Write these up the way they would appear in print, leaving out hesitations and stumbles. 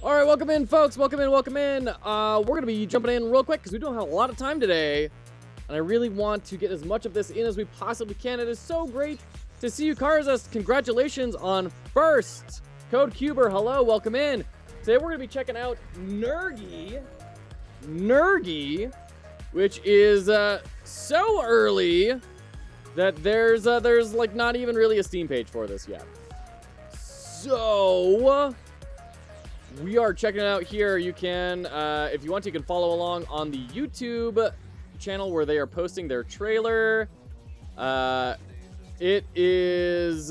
All right, welcome in, folks. Welcome in, welcome in. We're going to be jumping in real quick because we don't have a lot of time today. And I really want to get as much of this in as we possibly can. It is so great to see you, Karzas. Congratulations on first. Code Cuber, hello, welcome in. Today we're going to be checking out Nergy, which is so early that there's like not even really a Steam page for this yet. So we are checking it out here. You can, if you want to, you can follow along on the YouTube channel where they are posting their trailer. It is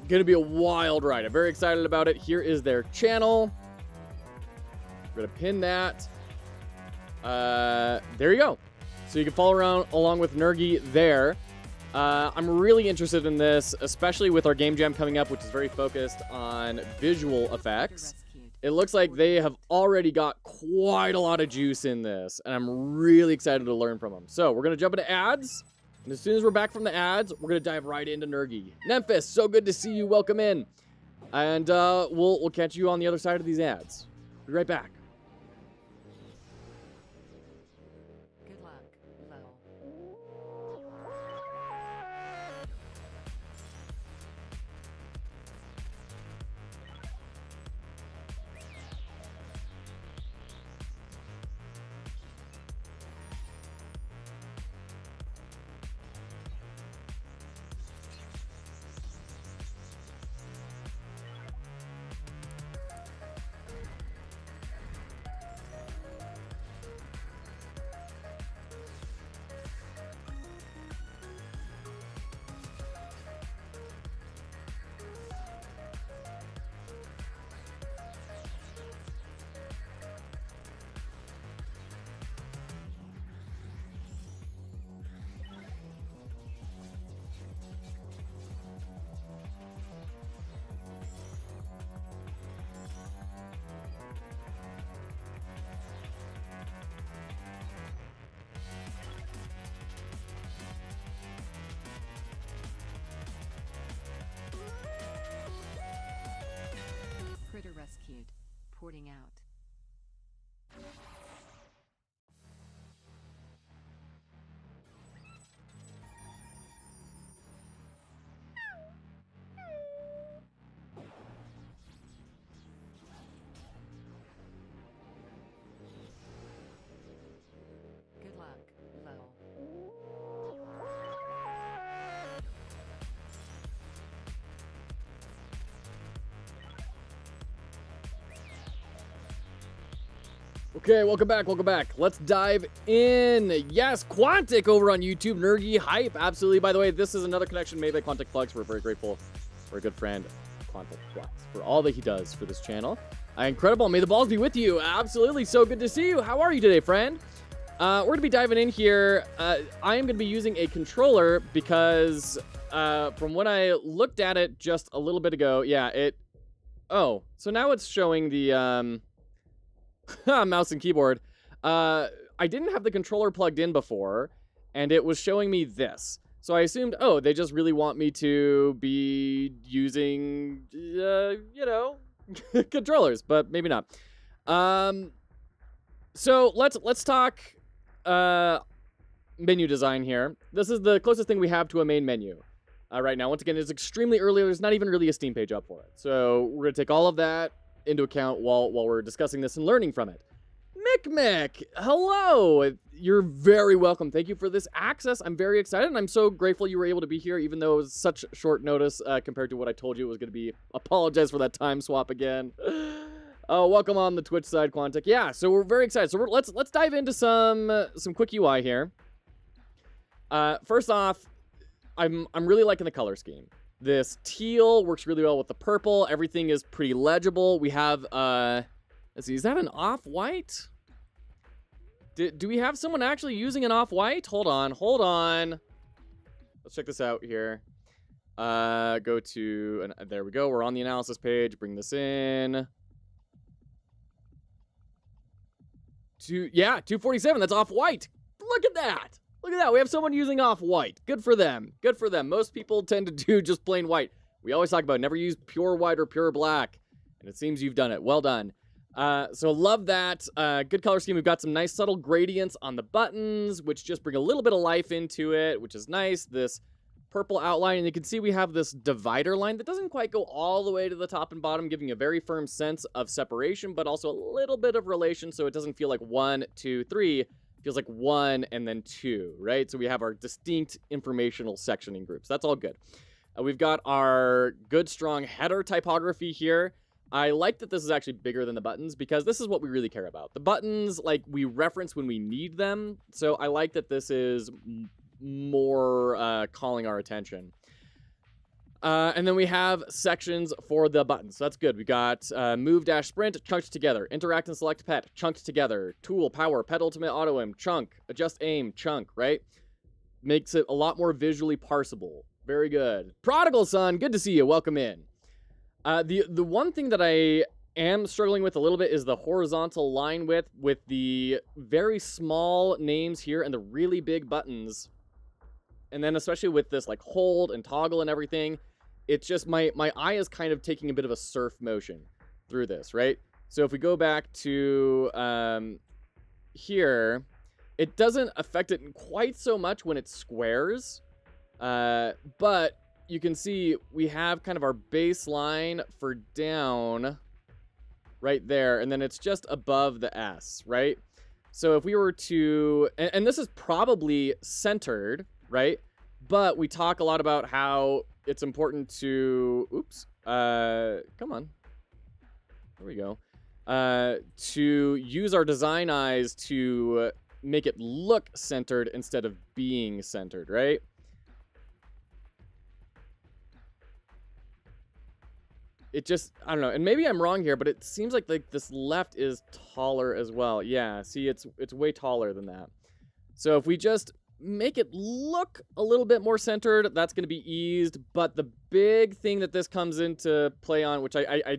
going to be a wild ride. I'm very excited about it. Here is their channel. We're going to pin that. There you go. So you can follow along with Nergy there. I'm really interested in this, especially with our game jam coming up, which is very focused on visual effects. It looks like they have already got quite a lot of juice in this, and I'm really excited to learn from them. So we're going to jump into ads, and as soon as we're back from the ads, we're going to dive right into Nergy. Memphis, so good to see you. Welcome in. And we'll catch you on the other side of these ads. Be right back. Good luck, Lo. Critter rescued. Porting out. Good luck, Lo. Okay, welcome back, welcome back. Let's dive in. Yes, Quantic over on YouTube, Nergy Hype, absolutely. By the way, this is another connection made by Quantic Flux. We're very grateful for a good friend, Quantic Flux, for all that he does for this channel. Incredible, may the balls be with you. Absolutely, so good to see you. How are you today, friend? We're gonna be diving in here. I am gonna be using a controller because from when I looked at it just a little bit ago, yeah, oh, so now it's showing the, mouse and keyboard. I didn't have the controller plugged in before, and it was showing me this. So I assumed, oh, they just really want me to be using, you know, controllers, but maybe not. So let's talk menu design here. This is the closest thing we have to a main menu right now. Once again, it's extremely early. There's not even really a Steam page up for it. So we're gonna take all of that into account while we're discussing this and learning from it. Mick, hello. You're very welcome. Thank you for this access. I'm very excited, and I'm so grateful you were able to be here, even though it was such short notice compared to what I told you it was going to be. Apologize for that time swap again. Oh, welcome on the Twitch side, Quantic. Yeah, so we're very excited. So let's dive into some quick UI here. First off, I'm really liking the color scheme. This teal works really well with the purple. Everything is pretty legible. We have, let's see, is that an off-white? Do we have someone actually using an off-white? Hold on. Let's check this out here. Go to, and there we go. We're on the analysis page. Bring this in. 247. That's off-white. Look at that. Look at that. We have someone using off-white. Good for them. Good for them. Most people tend to do just plain white. We always talk about never use pure white or pure black. And it seems you've done it. Well done. So love that. Good color scheme. We've got some nice subtle gradients on the buttons, which just bring a little bit of life into it, which is nice. This purple outline, and you can see we have this divider line that doesn't quite go all the way to the top and bottom, giving a very firm sense of separation, but also a little bit of relation, so it doesn't feel like 1, 2, 3. It feels like 1 and then 2, right? So we have our distinct informational sectioning groups. That's all good. We've got our good, strong header typography here. I like that this is actually bigger than the buttons because this is what we really care about. The buttons, like, we reference when we need them, so I like that this is more calling our attention. And then we have sections for the buttons. So that's good. We got move dash sprint chunked together, interact and select pet chunked together, tool power pet ultimate auto aim chunk, adjust aim chunk, right? Makes it a lot more visually parsable. Very good. Prodigal son, good to see you. Welcome in. The one thing that I am struggling with a little bit is the horizontal line width with the very small names here and the really big buttons. And then especially with this like hold and toggle and everything, it's just my eye is kind of taking a bit of a surf motion through this, right? So if we go back to here, it doesn't affect it quite so much when it squares, but you can see we have kind of our baseline for down right there, and then it's just above the S, right? So if we were to, and this is probably centered, right? But we talk a lot about how it's important to, come on. There we go. To use our design eyes to make it look centered instead of being centered, right? It just, I don't know, and maybe I'm wrong here, but it seems like this left is taller as well. Yeah, see, it's way taller than that. So if we just make it look a little bit more centered, that's going to be eased. But the big thing that this comes into play on, which I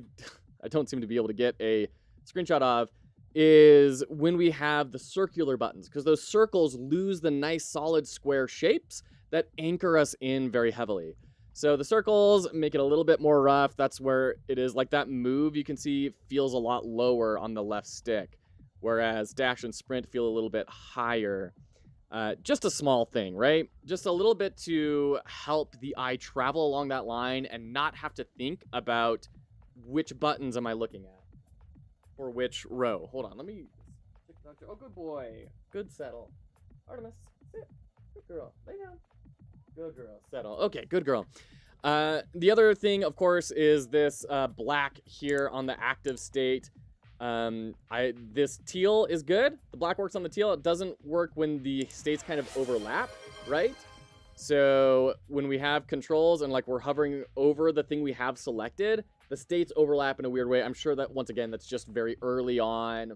don't seem to be able to get a screenshot of, is when we have the circular buttons, because those circles lose the nice solid square shapes that anchor us in very heavily. So the circles make it a little bit more rough. That's where it is like that move you can see feels a lot lower on the left stick, whereas dash and sprint feel a little bit higher. Just a small thing, right? Just a little bit to help the eye travel along that line and not have to think about which buttons am I looking at or which row. Hold on, let me... Oh, good boy. Good settle. Artemis, sit. Good girl. Lay down. Good girl. Settle. Okay, good girl. The other thing, of course, is this black here on the active state. This teal is good. The black works on the teal. It doesn't work when the states kind of overlap, right? So when we have controls and like we're hovering over the thing we have selected, the states overlap in a weird way. I'm sure that, once again, that's just very early on.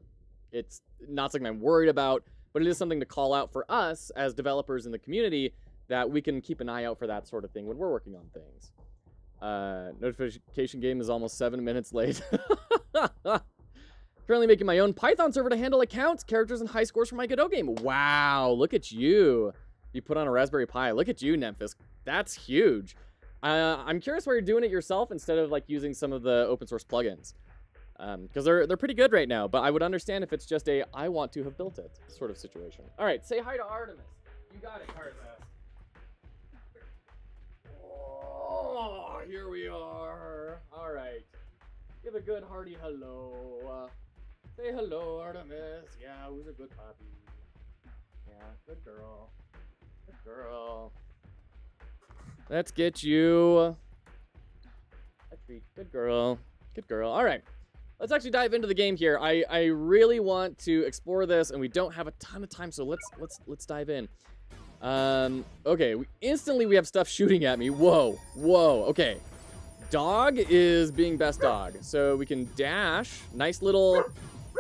It's not something I'm worried about, but it is something to call out for us as developers in the community, that we can keep an eye out for that sort of thing when we're working on things. Notification game is almost 7 minutes late. Currently making my own Python server to handle accounts, characters, and high scores for my Godot game. Wow, look at you. You put on a Raspberry Pi. Look at you, Nemphis. That's huge. I'm curious why you're doing it yourself instead of like using some of the open source plugins. Because they're pretty good right now, but I would understand if it's just a I want to have built it sort of situation. All right, say hi to Artemis. You got it, Artemis. Oh, here we are. All right. Give a good hearty hello. Say hello, Artemis. Yeah, who's a good puppy? Yeah, good girl. Good girl. Let's get you a treat. Good girl. Good girl. All right. Let's actually dive into the game here. I really want to explore this, and we don't have a ton of time, so let's dive in. Okay, we have stuff shooting at me. Whoa, okay. Dog is being best dog. So we can dash. Nice little...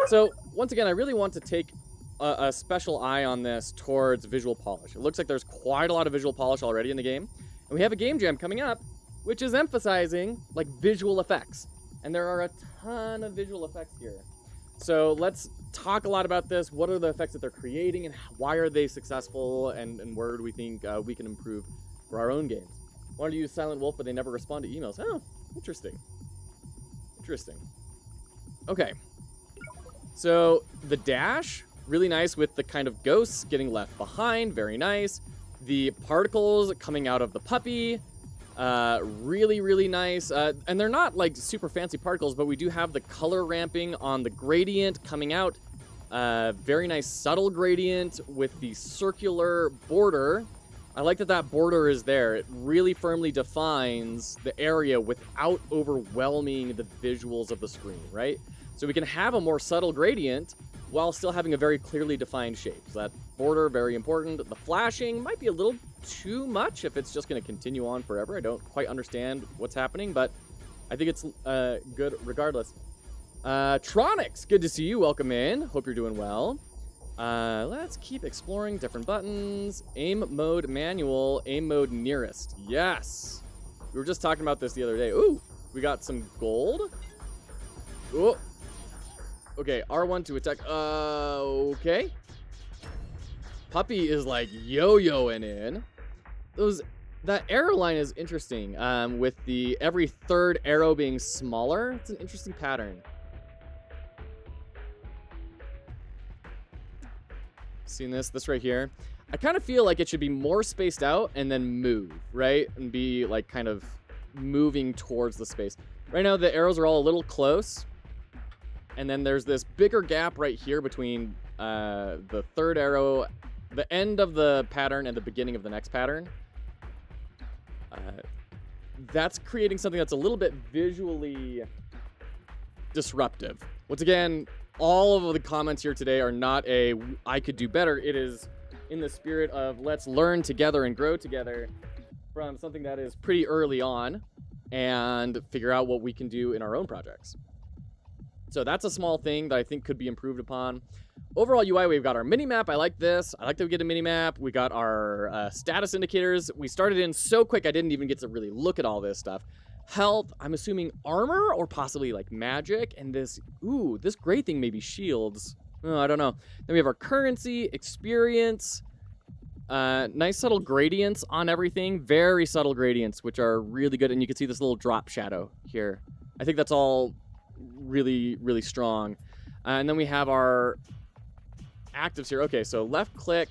So, once again, I really want to take a special eye on this towards visual polish. It looks like there's quite a lot of visual polish already in the game. And we have a game jam coming up, which is emphasizing, like, visual effects. And there are a ton of visual effects here. So let's talk a lot about this. What are the effects that they're creating, and why are they successful, and where do we think we can improve for our own games? Wanted to use Silent Wolf, but they never respond to emails. Oh, interesting. Interesting. Okay. So the dash, really nice with the kind of ghosts getting left behind. Very nice. The particles coming out of the puppy. Really, really nice. And they're not like super fancy particles, but we do have the color ramping on the gradient coming out. Very nice subtle gradient with the circular border. I like that that border is there. It really firmly defines the area without overwhelming the visuals of the screen, right? So we can have a more subtle gradient while still having a very clearly defined shape. So that border, very important. The flashing might be a little too much if it's just going to continue on forever. I don't quite understand what's happening, but I think it's good regardless. Tronics, good to see you. Welcome in. Hope you're doing well. Let's keep exploring different buttons. Aim mode manual, aim mode nearest. Yes. We were just talking about this the other day. Ooh, we got some gold. Ooh. Okay, R1 to attack. Okay. Puppy is like yo-yoing in. That arrow line is interesting. With the every third arrow being smaller. It's an interesting pattern. Seeing this right here. I kind of feel like it should be more spaced out and then move, right? And be like kind of moving towards the space. Right now the arrows are all a little close. And then there's this bigger gap right here between the third arrow, the end of the pattern, and the beginning of the next pattern. That's creating something that's a little bit visually disruptive. Once again, all of the comments here today are not I could do better. It is in the spirit of let's learn together and grow together from something that is pretty early on and figure out what we can do in our own projects. So that's a small thing that I think could be improved upon. Overall UI, we've got our mini-map. I like this. I like that we get a mini-map. We got our status indicators. We started in so quick, I didn't even get to really look at all this stuff. Health, I'm assuming armor or possibly like magic. And this gray thing maybe shields. Oh, I don't know. Then we have our currency, experience, nice subtle gradients on everything. Very subtle gradients, which are really good. And you can see this little drop shadow here. I think that's all really, really strong. And then we have our actives here. Okay, so left click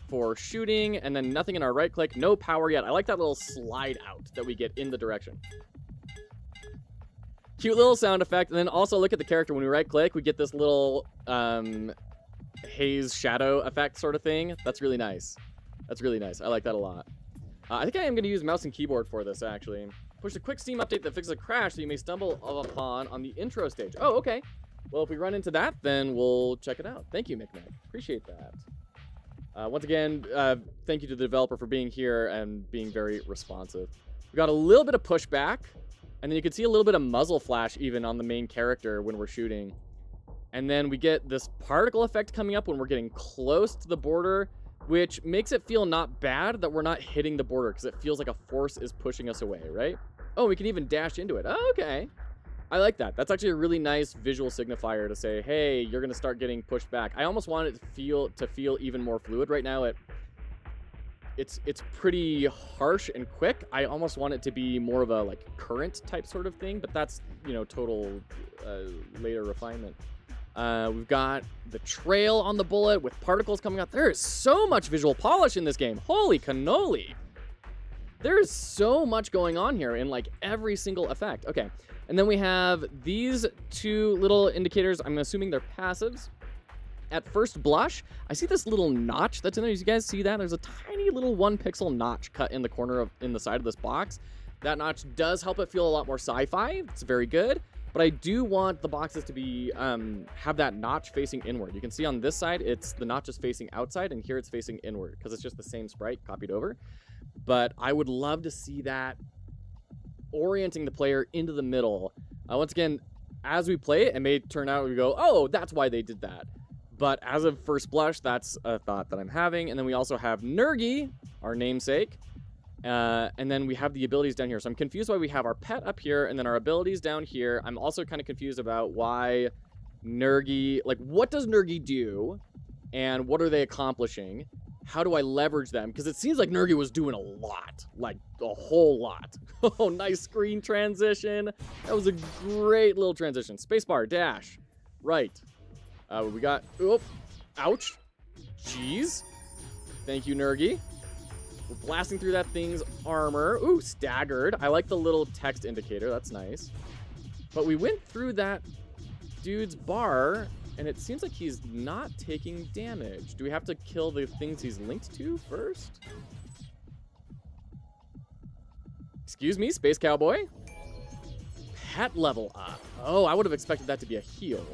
for shooting, and then nothing in our right click. No power yet. I like that little slide out that we get in the direction. Cute little sound effect. And then also look at the character. When we right click, we get this little haze shadow effect sort of thing. That's really nice. That's really nice. I like that a lot. I think I am going to use mouse and keyboard for this, actually. Push a quick Steam update that fixes a crash that you may stumble upon on the intro stage. Oh, okay. Well, if we run into that, then we'll check it out. Thank you, McNack. Appreciate that. Once again, thank you to the developer for being here and being very responsive. We got a little bit of pushback, and then you can see a little bit of muzzle flash even on the main character when we're shooting. And then we get this particle effect coming up when we're getting close to the border, which makes it feel not bad that we're not hitting the border because it feels like a force is pushing us away, right? Oh, we can even dash into it. Oh, okay. I like that. That's actually a really nice visual signifier to say, hey, you're going to start getting pushed back. I almost want it to feel even more fluid. Right now, it's pretty harsh and quick. I almost want it to be more of a like current type sort of thing, but that's, total later refinement. We've got the trail on the bullet with particles coming out. There is so much visual polish in this game. Holy cannoli. There's so much going on here in like every single effect. Okay. And then we have these two little indicators. I'm assuming they're passives. At first blush, I see this little notch that's in there. You guys see that? There's a tiny little 1 pixel notch cut in the corner in the side of this box. That notch does help it feel a lot more sci-fi. It's very good. But I do want the boxes to be have that notch facing inward. You can see on this side, the notch is facing outside, and here it's facing inward because it's just the same sprite copied over. But I would love to see that orienting the player into the middle. Once again, as we play it may turn out we go, oh, that's why they did that. But as of first blush, that's a thought that I'm having. And then we also have Nergy, our namesake. And then we have the abilities down here. So I'm confused why we have our pet up here and then our abilities down here. I'm also kind of confused about why Nergy, like what does Nergy do and what are they accomplishing? How do I leverage them? Because it seems like Nergy was doing a lot, like a whole lot. Oh, nice screen transition. That was a great little transition. Spacebar, dash, right. We got, oop, ouch. Jeez. Thank you, Nergy. We're blasting through that thing's armor. Ooh, staggered. I like the little text indicator. That's nice. But we went through that dude's bar, and it seems like he's not taking damage. Do we have to kill the things he's linked to first? Excuse me, Space Cowboy. Pet level up. Oh, I would have expected that to be a heal.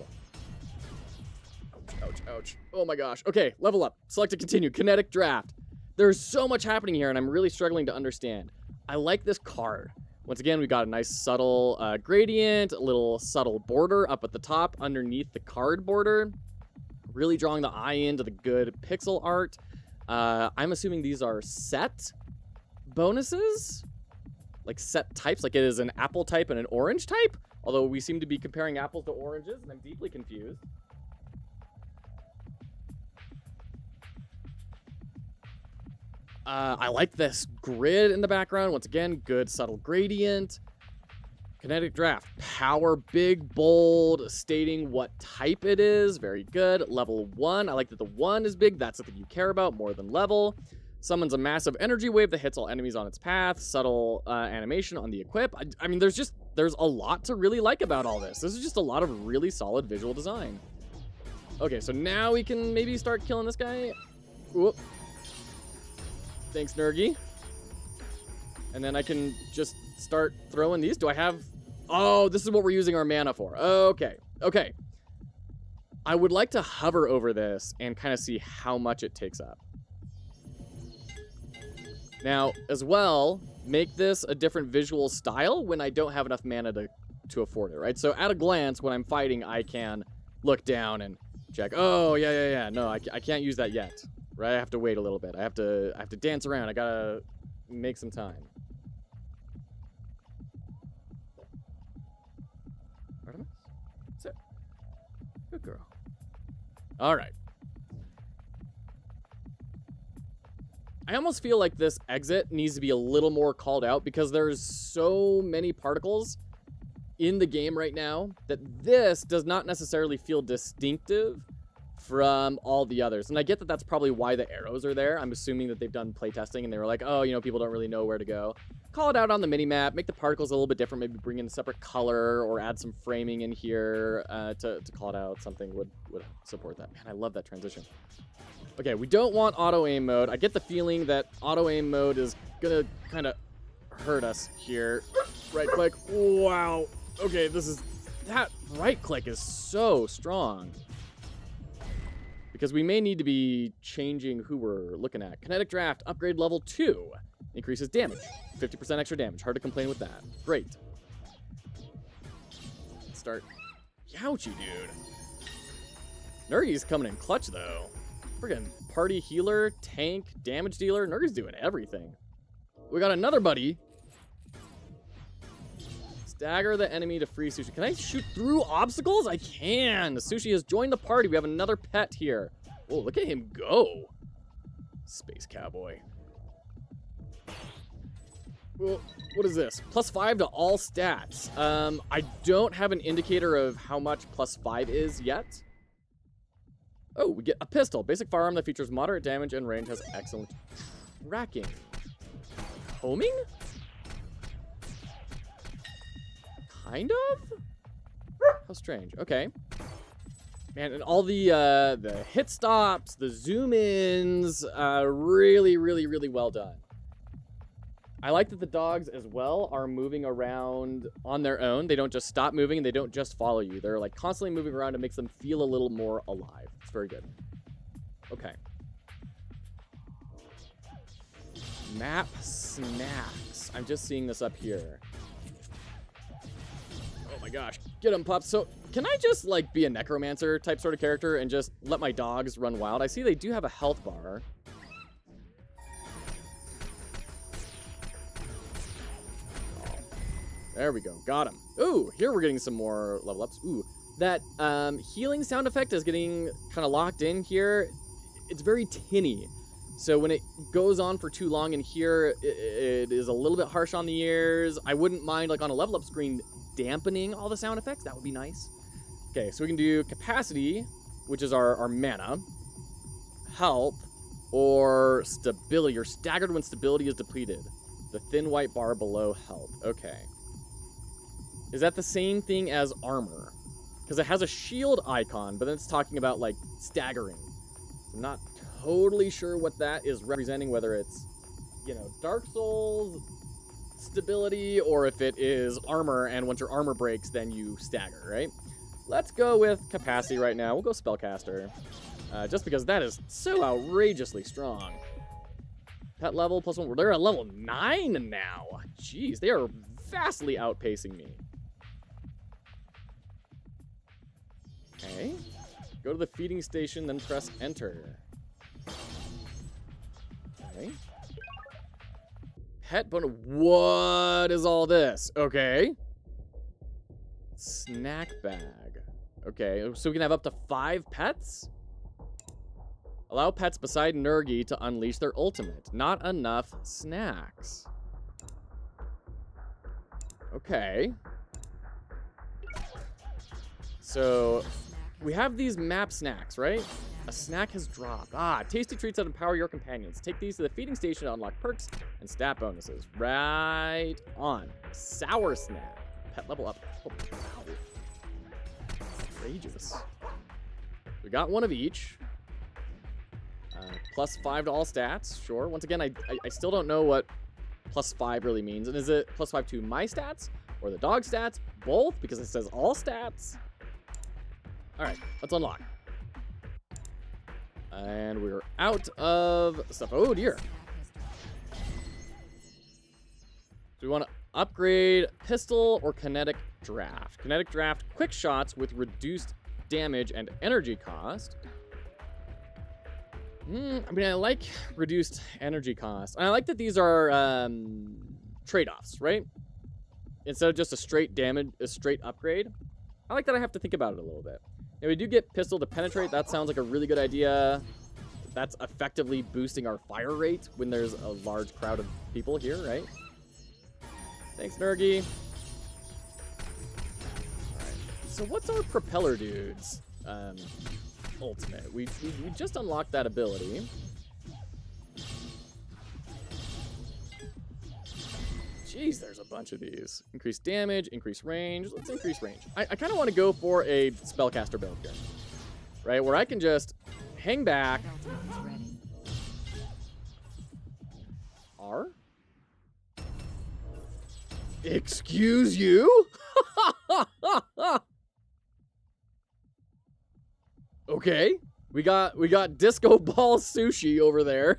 Ouch, ouch, ouch. Oh my gosh. Okay, level up. Select to continue. Kinetic draft. There's so much happening here, and I'm really struggling to understand. I like this card. Once again, we got a nice subtle gradient, a little subtle border up at the top underneath the card border. Really drawing the eye into the good pixel art. I'm assuming these are set bonuses? Like set types, like it is an apple type and an orange type? Although we seem to be comparing apples to oranges, and I'm deeply confused. I like this grid in the background. Once again, good subtle gradient. Kinetic draft. Power, big, bold, stating what type it is. Very good. Level 1. I like that the 1 is big. That's something you care about more than level. Summons a massive energy wave that hits all enemies on its path. Subtle animation on the equip. I mean, there's a lot to really like about all this. This is just a lot of really solid visual design. Okay, so now we can maybe start killing this guy. Whoop. Thanks, Nergy. And then I can just start throwing these. Do I have... Oh, this is what we're using our mana for. Okay. Okay. I would like to hover over this and kind of see how much it takes up. Now, as well, make this a different visual style when I don't have enough mana to afford it, right? So at a glance, when I'm fighting, I can look down and check. Oh, yeah. No, I can't use that yet. Right, I have to wait a little bit. I have to dance around. I gotta make some time. Artemis? Sit. Good girl. All right. I almost feel like this exit needs to be a little more called out because there's so many particles in the game right now that this does not necessarily feel distinctive from all the others. And I get that that's probably why the arrows are there. I'm assuming that they've done playtesting and they were like, oh, people don't really know where to go. Call it out on the mini-map, make the particles a little bit different, maybe bring in a separate color or add some framing in here to call it out. Something would support that. Man, I love that transition. Okay, we don't want auto-aim mode. I get the feeling that auto-aim mode is gonna kind of hurt us here. Right-click. Wow. Okay, that right-click is so strong. Because we may need to be changing who we're looking at. Kinetic draft, upgrade level 2. Increases damage. 50% extra damage. Hard to complain with that. Great. Let's start. Youchie, dude. Nergy's coming in clutch, though. Friggin' party healer, tank, damage dealer. Nergy's doing everything. We got another buddy. Stagger the enemy to free Sushi. Can I shoot through obstacles? I can. Sushi has joined the party. We have another pet here. Oh, look at him go. Space Cowboy. Well, what is this? +5 to all stats. I don't have an indicator of how much +5 is yet. Oh, we get a pistol. Basic firearm that features moderate damage and range has excellent tracking. Homing? Kind of? How strange. Okay. Man, and all the hit stops, the zoom ins, really, really, really well done. I like that the dogs as well are moving around on their own. They don't just stop moving and they don't just follow you. They're like constantly moving around. It makes them feel a little more alive. It's very good. Okay. Map snacks. I'm just seeing this up here. Oh my gosh. Get him, pups. So can I just like be a necromancer type sort of character and just let my dogs run wild? I see they do have a health bar. There we go. Got him. Ooh, here we're getting some more level ups. Ooh, that healing sound effect is getting kind of locked in here. It's very tinny. So when it goes on for too long in here, it is a little bit harsh on the ears. I wouldn't mind, like on a level up screen, dampening all the sound effects. That would be nice. Okay, so we can do capacity. which is our mana, help, or stability. You're staggered when stability is depleted. The thin white bar below help. Okay. Is that the same thing as armor? Because it has a shield icon, but then it's talking about, like, staggering. I'm not totally sure what that is representing, whether it's, you know, Dark Souls stability, or if it is armor, and once your armor breaks, then you stagger, right? Let's go with capacity right now. We'll go spellcaster. Just because that is so outrageously strong. Pet level +1. They're at level 9 now. Jeez, they are vastly outpacing me. Okay. Go to the feeding station, then press enter. Okay. Pet bonus. What is all this? Okay. Snack bag. Okay, so we can have up to 5 pets? Allow pets beside Nergi to unleash their ultimate. Not enough snacks. Okay. So, we have these map snacks, right? A snack has dropped. Ah, tasty treats that empower your companions. Take these to the feeding station to unlock perks and stat bonuses. Right on. Sour snack. Pet level up. Oh, wow. Outrageous. We got one of each. +5 to all stats. Sure. Once again, I still don't know what +5 really means. And is it +5 to my stats or the dog stats? Both, because it says all stats. All right, let's unlock. And we're out of stuff. Oh, dear. Do we want to upgrade pistol or kinetic draft? Kinetic draft, quick shots with reduced damage and energy cost. I mean, I like reduced energy cost. And I like that these are trade-offs, right? Instead of just a straight upgrade. I like that I have to think about it a little bit. And we do get pistol to penetrate. That sounds like a really good idea. That's effectively boosting our fire rate when there's a large crowd of people here, right? Thanks, Nergi. Alright. So what's our propeller dude's ultimate? We just unlocked that ability. Jeez, there's a bunch of these. Increase damage, increase range. Let's increase range. I kind of want to go for a spellcaster build here. Right? Where I can just hang back. R? Excuse you? Okay. We got disco ball sushi over there.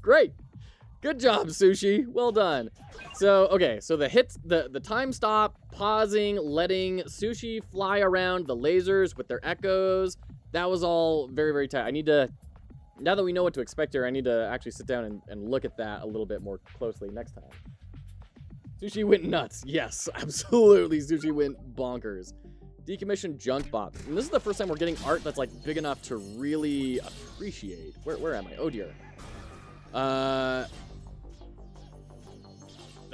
Great. Good job, Sushi. Well done. So, okay, so the hits, the time stop, pausing, letting Sushi fly around the lasers with their echoes, that was all very, very tight. I need to, now that we know what to expect here, I need to actually sit down and look at that a little bit more closely next time. Sushi went nuts. Yes, absolutely. Sushi went bonkers. Decommissioned junk bot. And this is the first time we're getting art that's, like, big enough to really appreciate. Where am I? Oh, dear.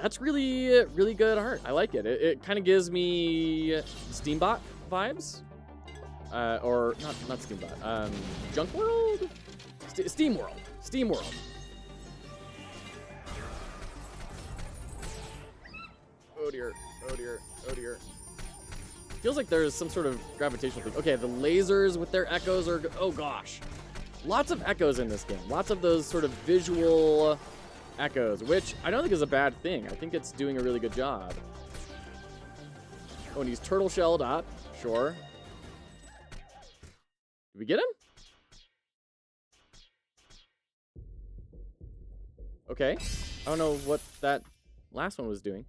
That's really, really good art. I like it. It kind of gives me Steambot vibes. Or, not Steambot. Junk World? Steam World. Steam World. Oh dear. Oh dear. Oh dear. Feels like there's some sort of gravitational thing. Okay, the lasers with their echoes are... Oh gosh. Lots of echoes in this game. Lots of those sort of visual echoes, which I don't think is a bad thing. I think it's doing a really good job. Oh, and he's turtle shelled up. Sure. Did we get him? Okay. I don't know what that last one was doing.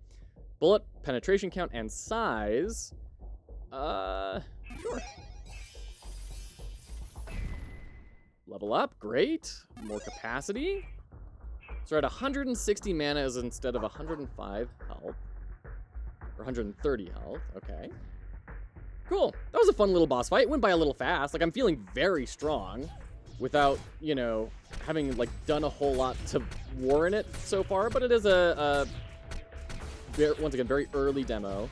Bullet, penetration count, and size. Sure. Level up, great. More capacity. So we're at 160 mana as instead of 105 health. Or 130 health, okay. Cool, that was a fun little boss fight. It went by a little fast. Like, I'm feeling very strong without, you know, having, like, done a whole lot to warrant it so far. But it is once again, very early demo.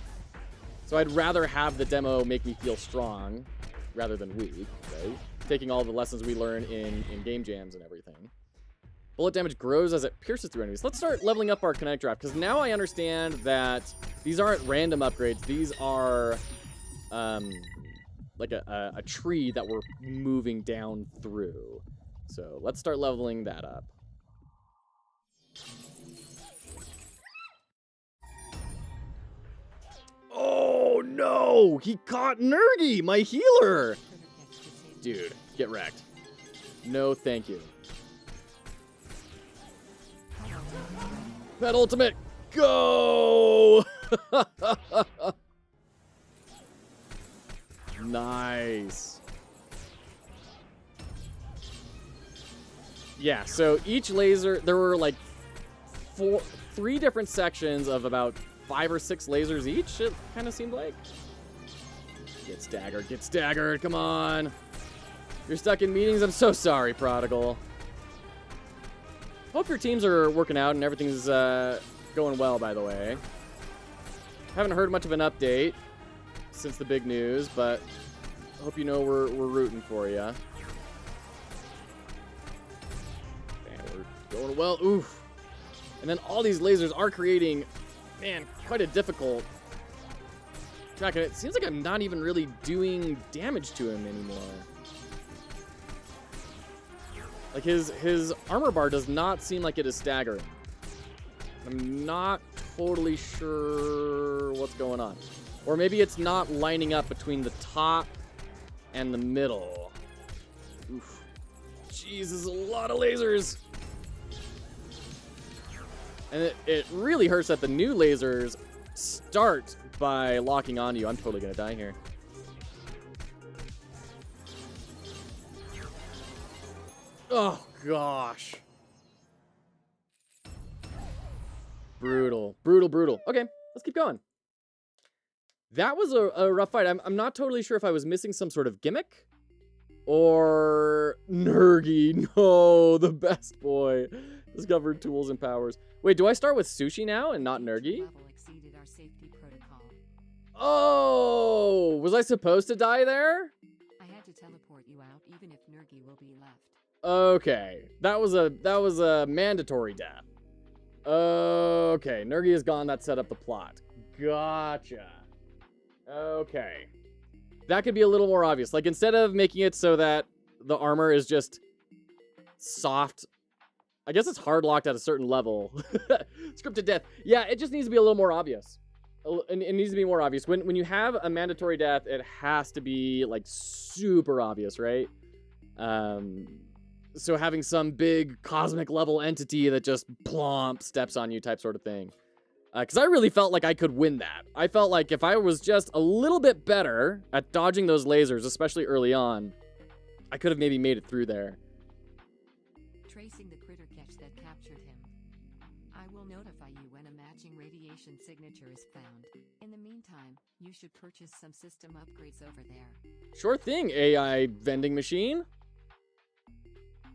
So I'd rather have the demo make me feel strong rather than weak, right? Taking all the lessons we learn in game jams and everything. Bullet damage grows as it pierces through enemies. Let's start leveling up our kinetic draft, because now I understand that these aren't random upgrades. These are like a tree that we're moving down through. So let's start leveling that up. Oh no! He caught Nergy, my healer! Dude, get wrecked. No thank you. Pet ultimate, go! Nice. Yeah, so each laser, there were like three different sections of about 5 or 6 lasers each, it kind of seemed like. Get staggered, come on. You're stuck in meetings, I'm so sorry, Prodigal. Hope your teams are working out and everything's going well, by the way. Haven't heard much of an update since the big news, but hope you know we're rooting for you. Man, we're going well. Oof. And then all these lasers are creating, man, quite a difficult track. And it seems like I'm not even really doing damage to him anymore. Like his armor bar does not seem like it is staggering. I'm not totally sure what's going on. Or maybe it's not lining up between the top and the middle. Oof. Jeez, this is a lot of lasers. And it really hurts that the new lasers start by locking onto you. I'm totally gonna die here. Oh, gosh. Brutal. Brutal. Okay, let's keep going. That was a rough fight. I'm not totally sure if I was missing some sort of gimmick. Or Nergy. No, the best boy. Discovered tools and powers. Wait, do I start with Sushi now and not Nergy? Level exceeded our safety protocol. Oh, was I supposed to die there? I had to teleport you out, even if Nergy will be left. Okay, that was a mandatory death. Okay, Nergy is gone. That set up the plot. Gotcha. Okay, that could be a little more obvious. Like instead of making it so that the armor is just soft, I guess it's hard locked at a certain level. Scripted death. Yeah, it just needs to be a little more obvious. It needs to be more obvious. When you have a mandatory death, it has to be like super obvious, right? So having some big cosmic level entity that just plomp steps on you type sort of thing. Because I really felt like I could win that. I felt like if I was just a little bit better at dodging those lasers, especially early on, I could have maybe made it through there. Tracing the critter catch that captured him. I will notify you when a matching radiation signature is found. In the meantime, you should purchase some system upgrades over there. Sure thing, AI vending machine.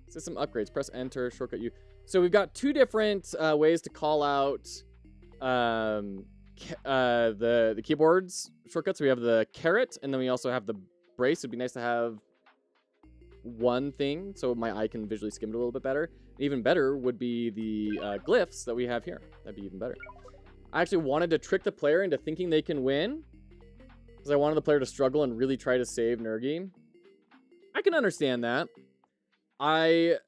System upgrades. Press enter, shortcut U. So we've got 2 different ways to call out the keyboard's shortcuts. We have the caret, and then we also have the brace. It'd be nice to have one thing so my eye can visually skim it a little bit better. Even better would be the glyphs that we have here. That'd be even better. I actually wanted to trick the player into thinking they can win, because I wanted the player to struggle and really try to save Nergy. I can understand that. I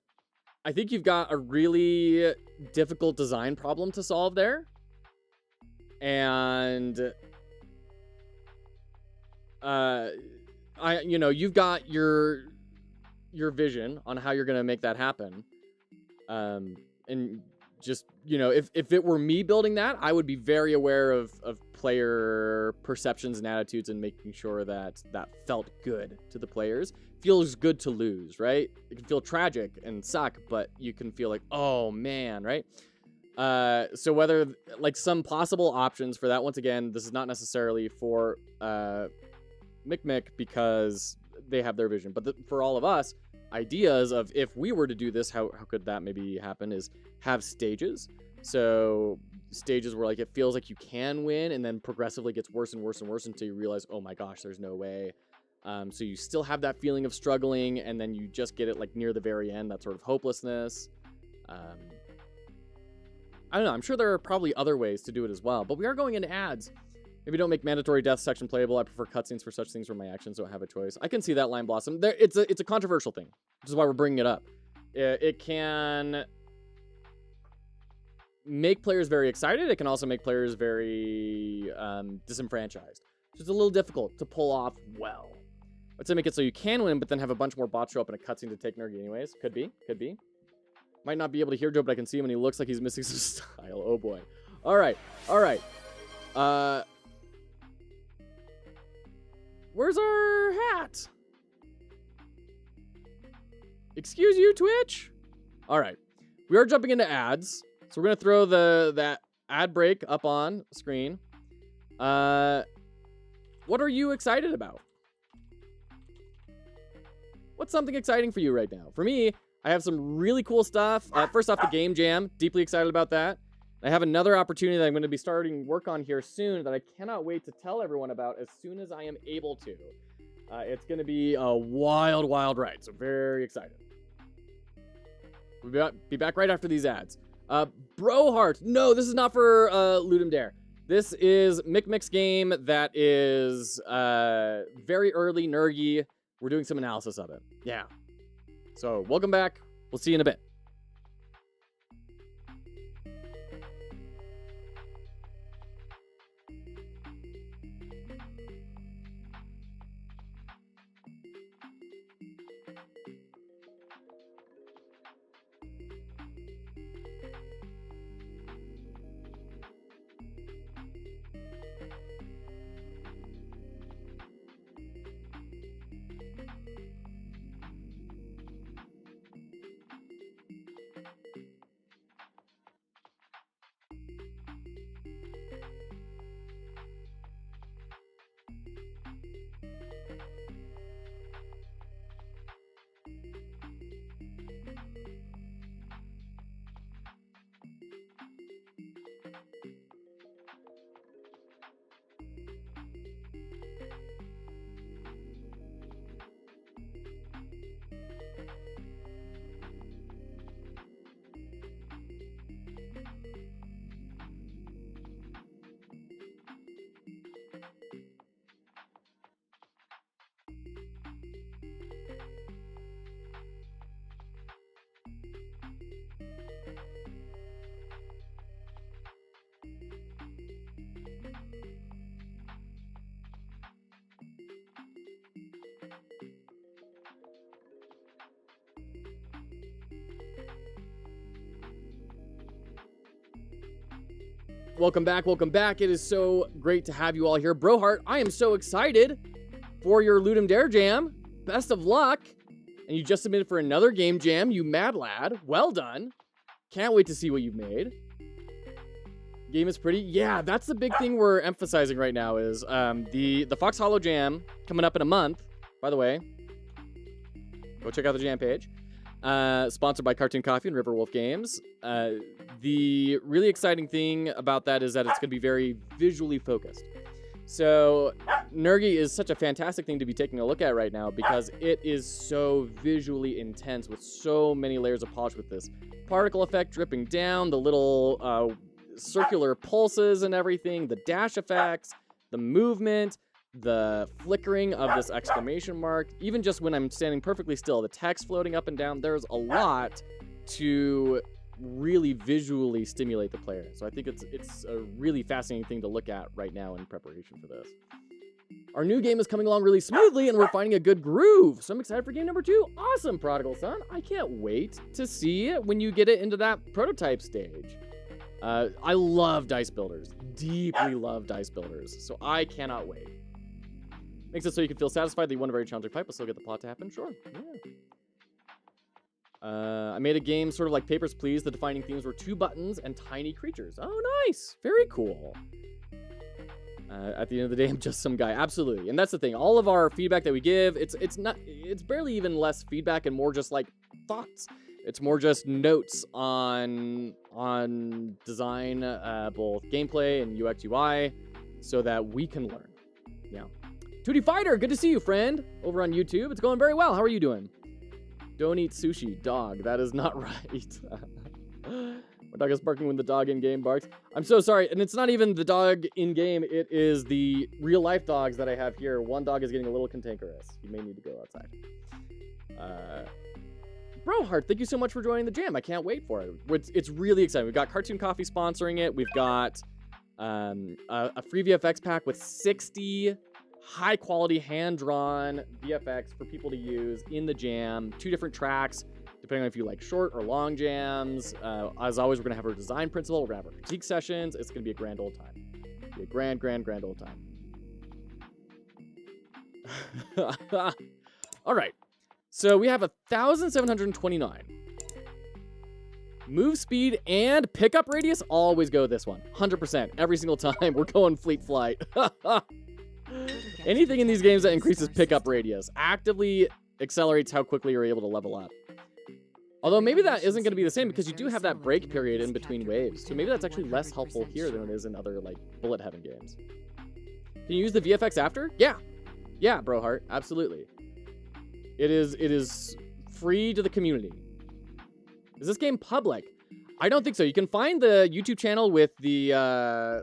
think you've got a really difficult design problem to solve there. And you've got your vision on how you're going to make that happen. And just, if it were me building that, I would be very aware of player perceptions and attitudes and making sure that felt good to the players. Feels good to lose, right? It can feel tragic and suck, but you can feel like, oh man, right? So whether, like, some possible options for that, once again, this is not necessarily for Mick because they have their vision, but for all of us, ideas of if we were to do this, how could that maybe happen, is have stages. So stages where, like, it feels like you can win and then progressively gets worse and worse and worse until you realize, oh my gosh, there's no way So you still have that feeling of struggling, and then you just get it like near the very end, that sort of hopelessness. I don't know. I'm sure there are probably other ways to do it as well, but we are going into ads. Maybe don't make mandatory death section playable. I prefer cutscenes for such things where my actions don't have a choice. I can see that, Lime Blossom. It's a controversial thing, which is why we're bringing it up. It can make players very excited. It can also make players very disenfranchised. So it's a little difficult to pull off well. I'd say make it so you can win, but then have a bunch more bots show up in a cutscene to take Nergy anyways. Could be. Might not be able to hear Joe, but I can see him and he looks like he's missing some style. Oh boy. All right. Where's our hat? Excuse you, Twitch? All right. We are jumping into ads. So we're going to throw that ad break up on screen. What are you excited about? What's something exciting for you right now? For me, I have some really cool stuff. First off, the Game Jam. Deeply excited about that. I have another opportunity that I'm going to be starting work on here soon that I cannot wait to tell everyone about as soon as I am able to. It's going to be a wild, wild ride. So very excited. We'll be back right after these ads. Broheart. No, this is not for Ludum Dare. This is Micmic's game that is very early Nergy. We're doing some analysis of it. Yeah. So welcome back. We'll see you in a bit. Welcome back. It is so great to have you all here. Broheart, I am so excited for your Ludum Dare Jam. Best of luck. And you just submitted for another game jam, you mad lad. Well done. Can't wait to see what you've made. Game is pretty. Yeah, that's the big thing we're emphasizing right now is the Fox Hollow Jam coming up in a month. By the way, go check out the jam page. Sponsored by Cartoon Coffee and Riverwolf Games. The really exciting thing about that is that it's going to be very visually focused. So Nergy is such a fantastic thing to be taking a look at right now because it is so visually intense with so many layers of polish with this particle effect dripping down, the little circular pulses and everything, the dash effects, the movement, the flickering of this exclamation mark, even just when I'm standing perfectly still, the text floating up and down, there's a lot to really visually stimulate the player. So I think it's a really fascinating thing to look at right now in preparation for this. Our new game is coming along really smoothly and we're finding a good groove. So I'm excited for game number 2. Awesome, Prodigal Son. I can't wait to see it when you get it into that prototype stage. I love dice builders, deeply love dice builders. So I cannot wait. Makes it so you can feel satisfied that you won a very challenging fight, but still get the plot to happen. Sure, yeah. I made a game sort of like Papers, Please. The defining themes were 2 buttons and tiny creatures. Oh, nice. Very cool. At the end of the day, I'm just some guy. Absolutely. And that's the thing. All of our feedback that we give, it's barely even less feedback and more just like thoughts. It's more just notes on design, both gameplay and UX UI, so that we can learn. Yeah. Tootie Fighter, good to see you, friend. Over on YouTube. It's going very well. How are you doing? Don't eat sushi, dog. That is not right. My dog is barking when the dog in-game barks. I'm so sorry. And it's not even the dog in-game. It is the real-life dogs that I have here. One dog is getting a little cantankerous. He may need to go outside. Brohart, thank you so much for joining the jam. I can't wait for it. It's really exciting. We've got Cartoon Coffee sponsoring it. We've got a free VFX pack with 60 high-quality, hand-drawn VFX for people to use in the jam. 2 different tracks, depending on if you like short or long jams. As always, we're going to have our design principle. We're going to have our critique sessions. It's going to be a grand old time. Be a grand old time. All right. So we have 1,729. Move speed and pickup radius. Always go this one. 100%. Every single time. We're going fleet flight. Anything in these games that increases pickup radius actively accelerates how quickly you're able to level up. Although maybe that isn't going to be the same because you do have that break period in between waves. So maybe that's actually less helpful here than it is in other like bullet heaven games. Can you use the VFX after? Yeah. Yeah, Brohart. Absolutely. It is free to the community. Is this game public? I don't think so. You can find the YouTube channel with the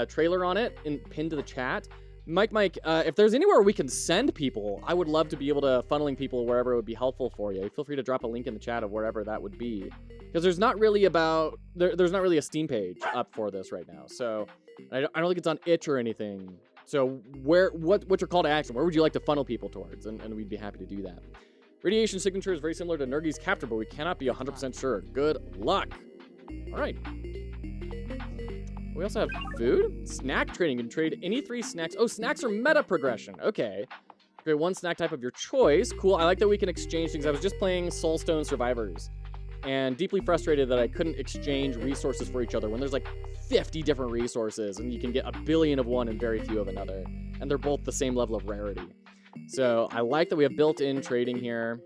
trailer on it pinned to the chat. Mike, if there's anywhere we can send people, I would love to be able to funneling people wherever it would be helpful for you. Feel free to drop a link in the chat of wherever that would be, because there's not really there's not really a Steam page up for this right now. So I don't think it's on itch or anything. So what's your call to action? Where would you like to funnel people towards? And we'd be happy to do that. Radiation signature is very similar to Nergi's capture, but we cannot be 100% sure. Good luck. All right. We also have food. Snack trading. You can trade any 3 snacks. Oh, snacks are meta progression. Okay. Create 1 snack type of your choice. Cool. I like that we can exchange things. I was just playing Soulstone Survivors and deeply frustrated that I couldn't exchange resources for each other when there's like 50 different resources and you can get a billion of one and very few of another. And they're both the same level of rarity. So I like that we have built-in trading here.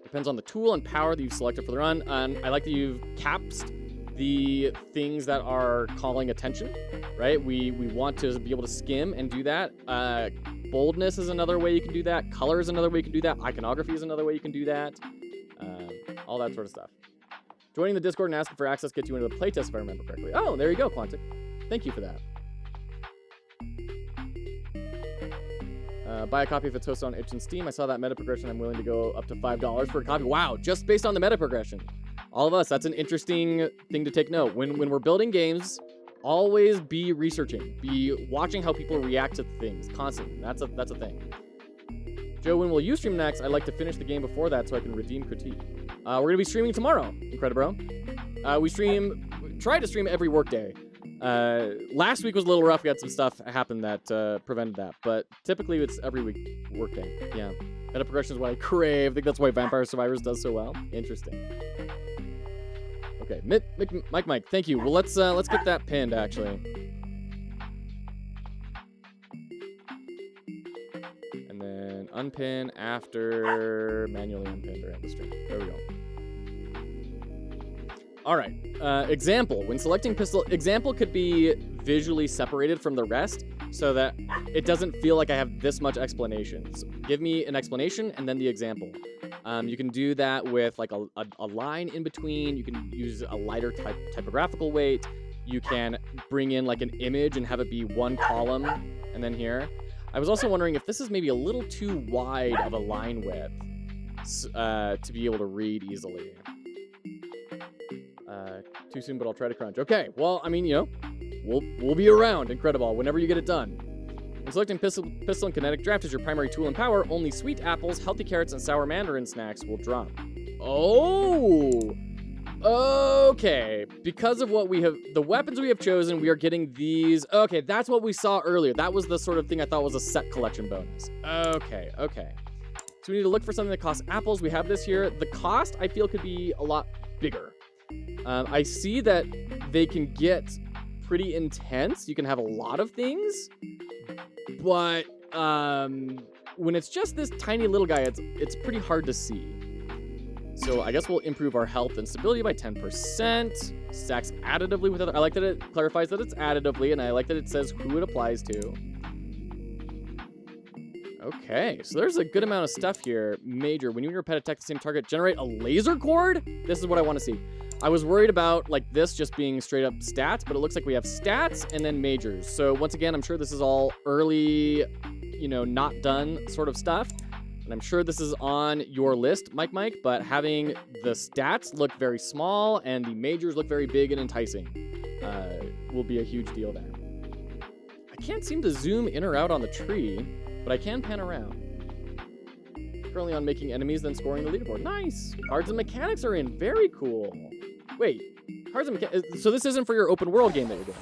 Depends on the tool and power that you've selected for the run. I like that you've capsed the things that are calling attention, right? We want to be able to skim and do that. Boldness is another way you can do that. Color is another way you can do that. Iconography is another way you can do that. All that sort of stuff. Joining the Discord and asking for access gets you into the playtest if I remember correctly. Oh, there you go, Quantic. Thank you for that. Buy a copy if it's hosted on itch and Steam. I saw that meta progression. I'm willing to go up to $5 for a copy. Wow, just based on the meta progression. All of us, that's an interesting thing to take note. When we're building games, always be researching. Be watching how people react to things constantly. That's a thing. Joe, when will you stream next? I'd like to finish the game before that so I can redeem critique. We're going to be streaming tomorrow, Incredibro. We try to stream every workday. Last week was a little rough. We had some stuff happen that prevented that. But typically it's every week workday. Yeah. Meta progression is what I crave. I think that's why Vampire Survivors does so well. Interesting. Okay, Mike, thank you. Well, let's get that pinned, actually. And then unpin after manually unpin during the stream. There we go. All right. Example. When selecting pistol, example could be visually separated from the rest so that it doesn't feel like I have this much explanation. So give me an explanation and then the example. You can do that with like a line in between. You can use a lighter typographical weight. You can bring in like an image and have it be one column and then here. I was also wondering if this is maybe a little too wide of a line width to be able to read easily. Too soon, but I'll try to crunch. Okay, well, I mean, you know, we'll be around, Incredible, whenever you get it done. When selecting pistol and kinetic draft as your primary tool and power, only sweet apples, healthy carrots, and sour mandarin snacks will drop. Oh! Okay. Because of what we have, the weapons we have chosen, we are getting these. Okay, that's what we saw earlier. That was the sort of thing I thought was a set collection bonus. Okay. So we need to look for something that costs apples. We have this here. The cost, I feel, could be a lot bigger. I see that they can get pretty intense. You can have a lot of things, but when it's just this tiny little guy, it's pretty hard to see. So I guess we'll improve our health and stability by 10%. Stacks additively with other. I like that it clarifies that it's additively, and I like that it says who it applies to. Okay, so there's a good amount of stuff here. Major, when you and your pet attack the same target, generate a laser cord? This is what I want to see. I was worried about like this just being straight up stats, but it looks like we have stats and then majors. So once again, I'm sure this is all early, you know, not done sort of stuff. And I'm sure this is on your list, Mike, but having the stats look very small and the majors look very big and enticing will be a huge deal there. I can't seem to zoom in or out on the tree, but I can pan around. Currently on making enemies, then scoring the leaderboard. Nice! Cards and mechanics are in. Very cool. Wait, cards and mechanics. So this isn't for your open world game that you're doing.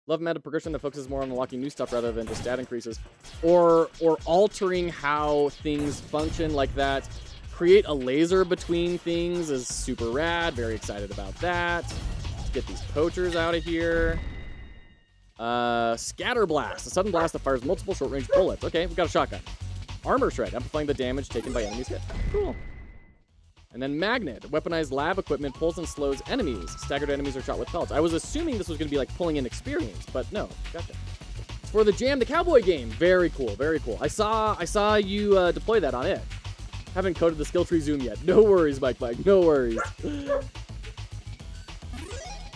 Love meta progression that focuses more on unlocking new stuff rather than just stat increases. Or altering how things function like that. Create a laser between things is super rad. Very excited about that. Let's get these poachers out of here. Scatter blast, a sudden blast that fires multiple short-range bullets. Okay, we've got a shotgun. Armor shred, amplifying the damage taken by enemies hit. Cool. And then magnet, weaponized lab equipment, pulls and slows enemies. Staggered enemies are shot with pellets. I was assuming this was going to be like pulling in experience, but no. Gotcha. It's for the Jam the Cowboy game. Very cool, very cool. I saw you deploy that on it. Haven't coded the skill tree zoom yet. No worries, Mike. No worries.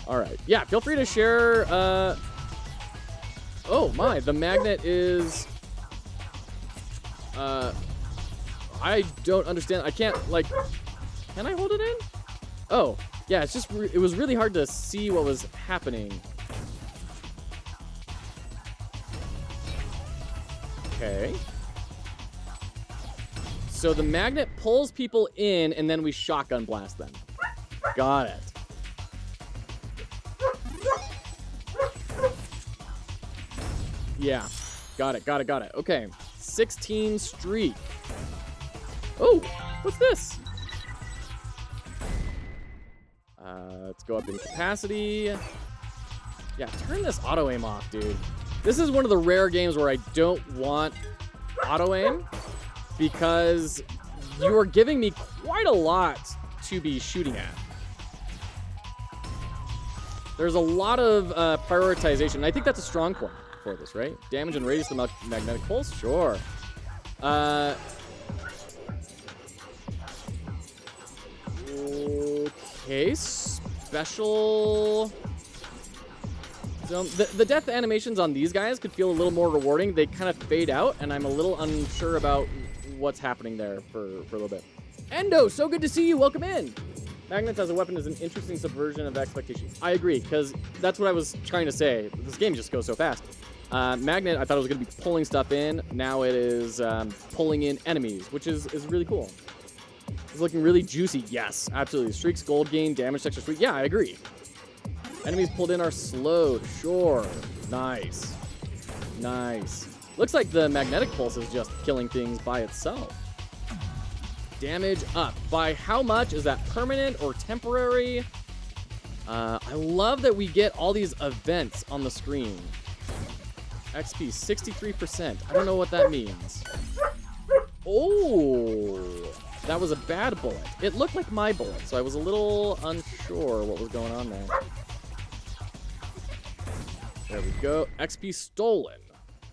All right. Yeah, feel free to share. Oh my, the magnet is. I don't understand. I can't, like, can I hold it in? Oh, yeah, it's just, it was really hard to see what was happening. Okay. So the magnet pulls people in, and then we shotgun blast them. Got it. Yeah, got it. Okay, 16 streak. Oh, what's this? Let's go up in capacity. Yeah, turn this auto aim off, dude. This is one of the rare games where I don't want auto aim because you are giving me quite a lot to be shooting at. There's a lot of prioritization. I think that's a strong point for this, right? Damage and radius of the magnetic pulse? Sure. Okay, special. So the death animations on these guys could feel a little more rewarding. They kind of fade out, and I'm a little unsure about what's happening there for a little bit. Endo, so good to see you. Welcome in. Magnets as a weapon is an interesting subversion of expectations. I agree, because that's what I was trying to say. This game just goes so fast. Magnet, I thought it was going to be pulling stuff in. Now it is pulling in enemies, which is really cool. It's looking really juicy. Yes, absolutely. Streaks, gold gain, damage, texture, sweet. Yeah, I agree. Enemies pulled in are slowed. Sure. Nice. Nice. Looks like the magnetic pulse is just killing things by itself. Damage up. By how much? Is that permanent or temporary? I love that we get all these events on the screen. XP, 63%. I don't know what that means. Oh, that was a bad bullet. It looked like my bullet, so I was a little unsure what was going on there. There we go. XP stolen.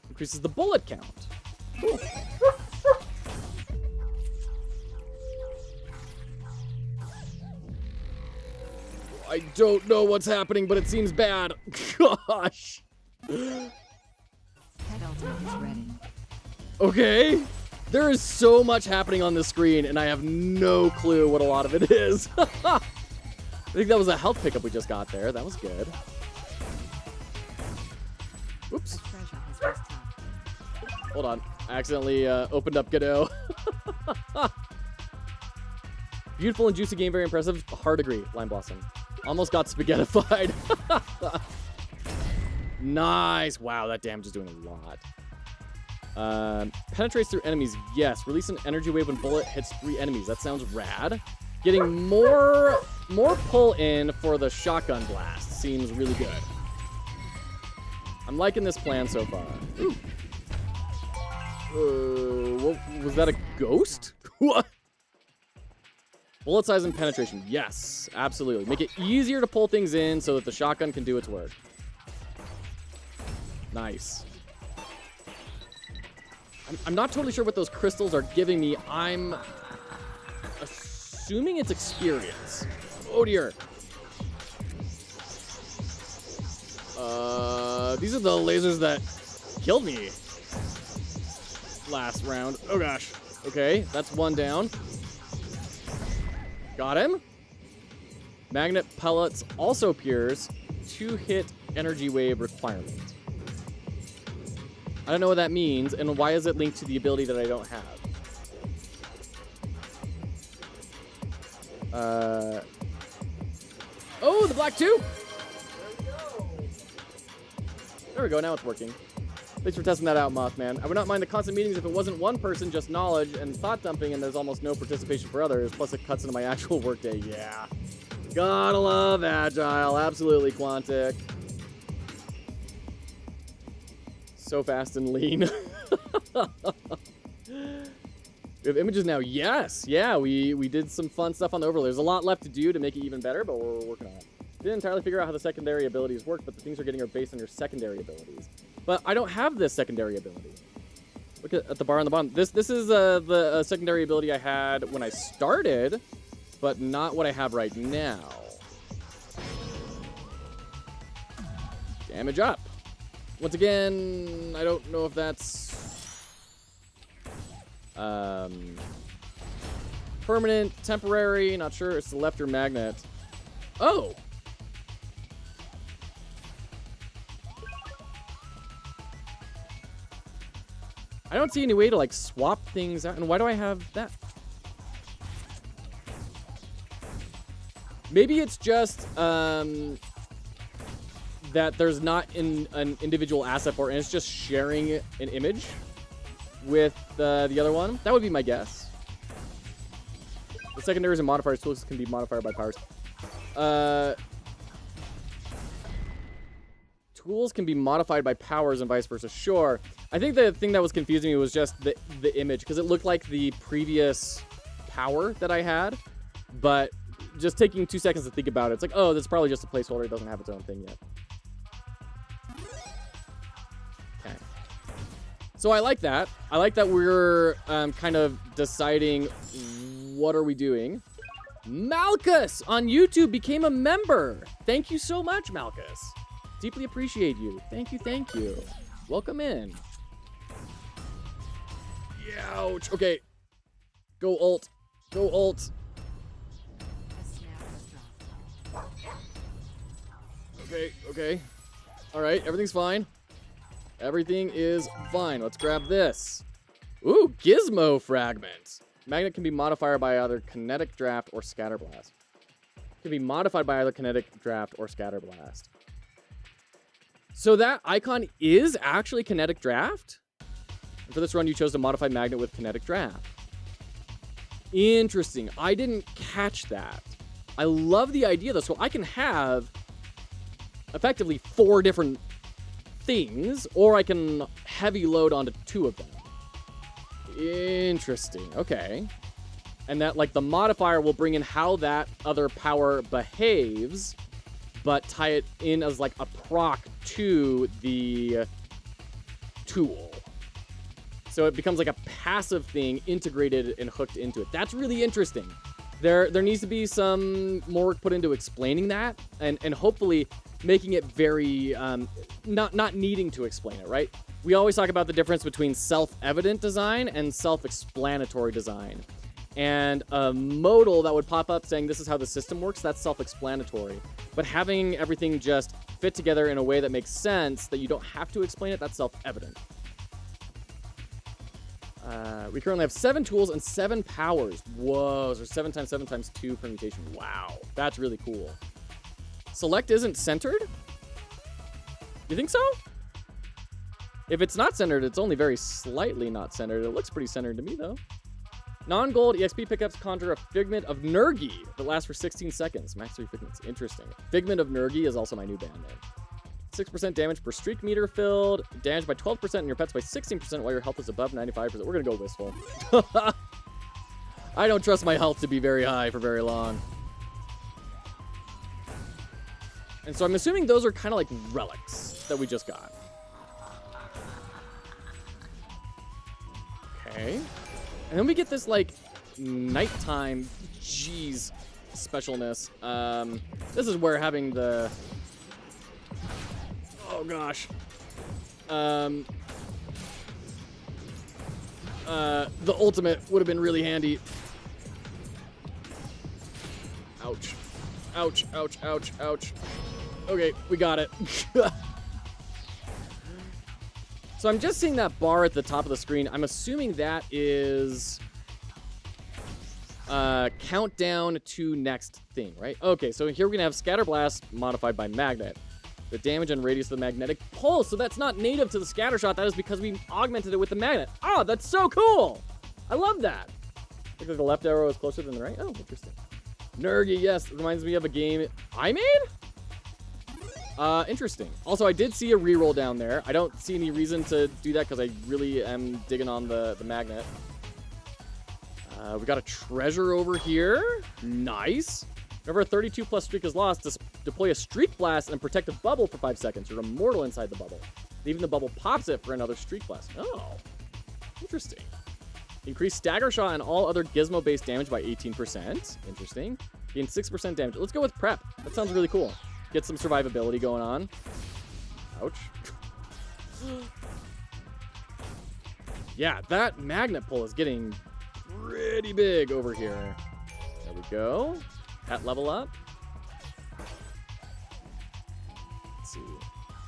Increases the bullet count. Cool. I don't know what's happening, but it seems bad. Gosh. Pet ultimate is ready. Okay. There is so much happening on the screen, and I have no clue what a lot of it is. I think that was a health pickup we just got there. That was good. Oops. Hold on. I accidentally opened up Godot. Beautiful and juicy game, very impressive. Hard agree, Lime Blossom. Almost got spaghettified. Nice. Wow, that damage is doing a lot. Penetrates through enemies. Yes. Release an energy wave when bullet hits 3 enemies. That sounds rad. Getting more pull in for the shotgun blast seems really good. I'm liking this plan so far. Ooh. What, was that a ghost? What? Bullet size and penetration. Yes, absolutely. Make it easier to pull things in so that the shotgun can do its work. Nice. I'm not totally sure what those crystals are giving me. I'm assuming it's experience. Oh dear. These are the lasers that killed me last round. Oh gosh. Okay, that's one down. Got him. Magnet pellets also pierce. 2-hit energy wave requirement. I don't know what that means, and why is it linked to the ability that I don't have? Oh, the black 2! There we go, now it's working. Thanks for testing that out, Mothman. I would not mind the constant meetings if it wasn't one person, just knowledge and thought dumping, and there's almost no participation for others, plus it cuts into my actual workday. Yeah. Gotta love Agile. Absolutely, Quantic. So fast and lean. We have images now. Yes. Yeah, we did some fun stuff on the overlay. There's a lot left to do to make it even better, but we're working on it. Didn't entirely figure out how the secondary abilities work, but the things we're getting are based on your secondary abilities. But I don't have this secondary ability. Look at the bar on the bottom. This is the secondary ability I had when I started, but not what I have right now. Damage up. Once again, I don't know if that's permanent, temporary, not sure. It's the left or magnet. Oh! I don't see any way to, like, swap things out. And why do I have that? Maybe it's just that there's not an individual asset for it, and it's just sharing an image with the other one. That would be my guess. The secondaries and modifiers tools can be modified by powers. Tools can be modified by powers and vice versa. Sure. I think the thing that was confusing me was just the image, because it looked like the previous power that I had, but just taking 2 seconds to think about it, it's like, oh, that's probably just a placeholder. It doesn't have its own thing yet. Okay. So I like that. I like that we're kind of deciding what are we doing. Malchus on YouTube became a member. Thank you so much, Malchus. Deeply appreciate you. Thank you, thank you. Welcome in. Ouch. Okay. Go ult. Go ult. Okay, okay. Alright, everything's fine. Everything is fine. Let's grab this. Ooh, Gizmo Fragment. Magnet can be modified by either Kinetic Draft or Scatterblast. Can be modified by either Kinetic Draft or Scatterblast. So that icon is actually Kinetic Draft? And for this run, you chose to modify Magnet with Kinetic Draft. Interesting. I didn't catch that. I love the idea, though. So I can have effectively 4 different things, or I can heavy load onto 2 of them. Interesting. Okay. And that, like, the modifier will bring in how that other power behaves, but tie it in as, like, a proc to the tool. So it becomes like a passive thing integrated and hooked into it. That's really interesting. There needs to be some more work put into explaining that, and hopefully making it very, not needing to explain it, right? We always talk about the difference between self-evident design and self-explanatory design. And a modal that would pop up saying this is how the system works, that's self-explanatory. But having everything just fit together in a way that makes sense, that you don't have to explain it, that's self-evident. We currently have 7 tools and 7 powers. Whoa, so 7 times 7 times 2 permutation. Wow, that's really cool. Select isn't centered? You think so? If it's not centered, it's only very slightly not centered. It looks pretty centered to me, though. Non-gold EXP pickups conjure a Figment of Nergi that lasts for 16 seconds. Max 3 Figments. Interesting. Figment of Nergi is also my new band name. 6% damage per streak meter filled. Damage by 12% and your pets by 16% while your health is above 95%. We're going to go wistful. I don't trust my health to be very high for very long. And so I'm assuming those are kind of like relics that we just got. Okay. And then we get this, like, nighttime, jeez, specialness. This is where having the... Oh, gosh. The ultimate would have been really handy. Ouch. Ouch, ouch, ouch, ouch. Okay, we got it. So I'm just seeing that bar at the top of the screen. I'm assuming that is countdown to next thing, right? Okay, so here we're gonna have Scatter Blast modified by Magnet. The damage and radius of the magnetic pulse. So that's not native to the scatter shot. That is because we augmented it with the magnet. Oh, that's so cool. I love that. Looks like the left arrow is closer than the right. Oh, interesting. Nergy, yes. Reminds me of a game I made? Interesting. Also, I did see a reroll down there. I don't see any reason to do that because I really am digging on the magnet. We got a treasure over here. Nice. Whenever a 32+ streak is lost, deploy a streak blast and protect a bubble for 5 seconds. You're immortal inside the bubble. Leaving the bubble pops it for another streak blast. Oh, interesting. Increase stagger shot and all other gizmo-based damage by 18%. Interesting. Gain 6% damage. Let's go with prep. That sounds really cool. Get some survivability going on. Ouch. Yeah, that magnet pull is getting pretty big over here. There we go. Pet level up. Let's see.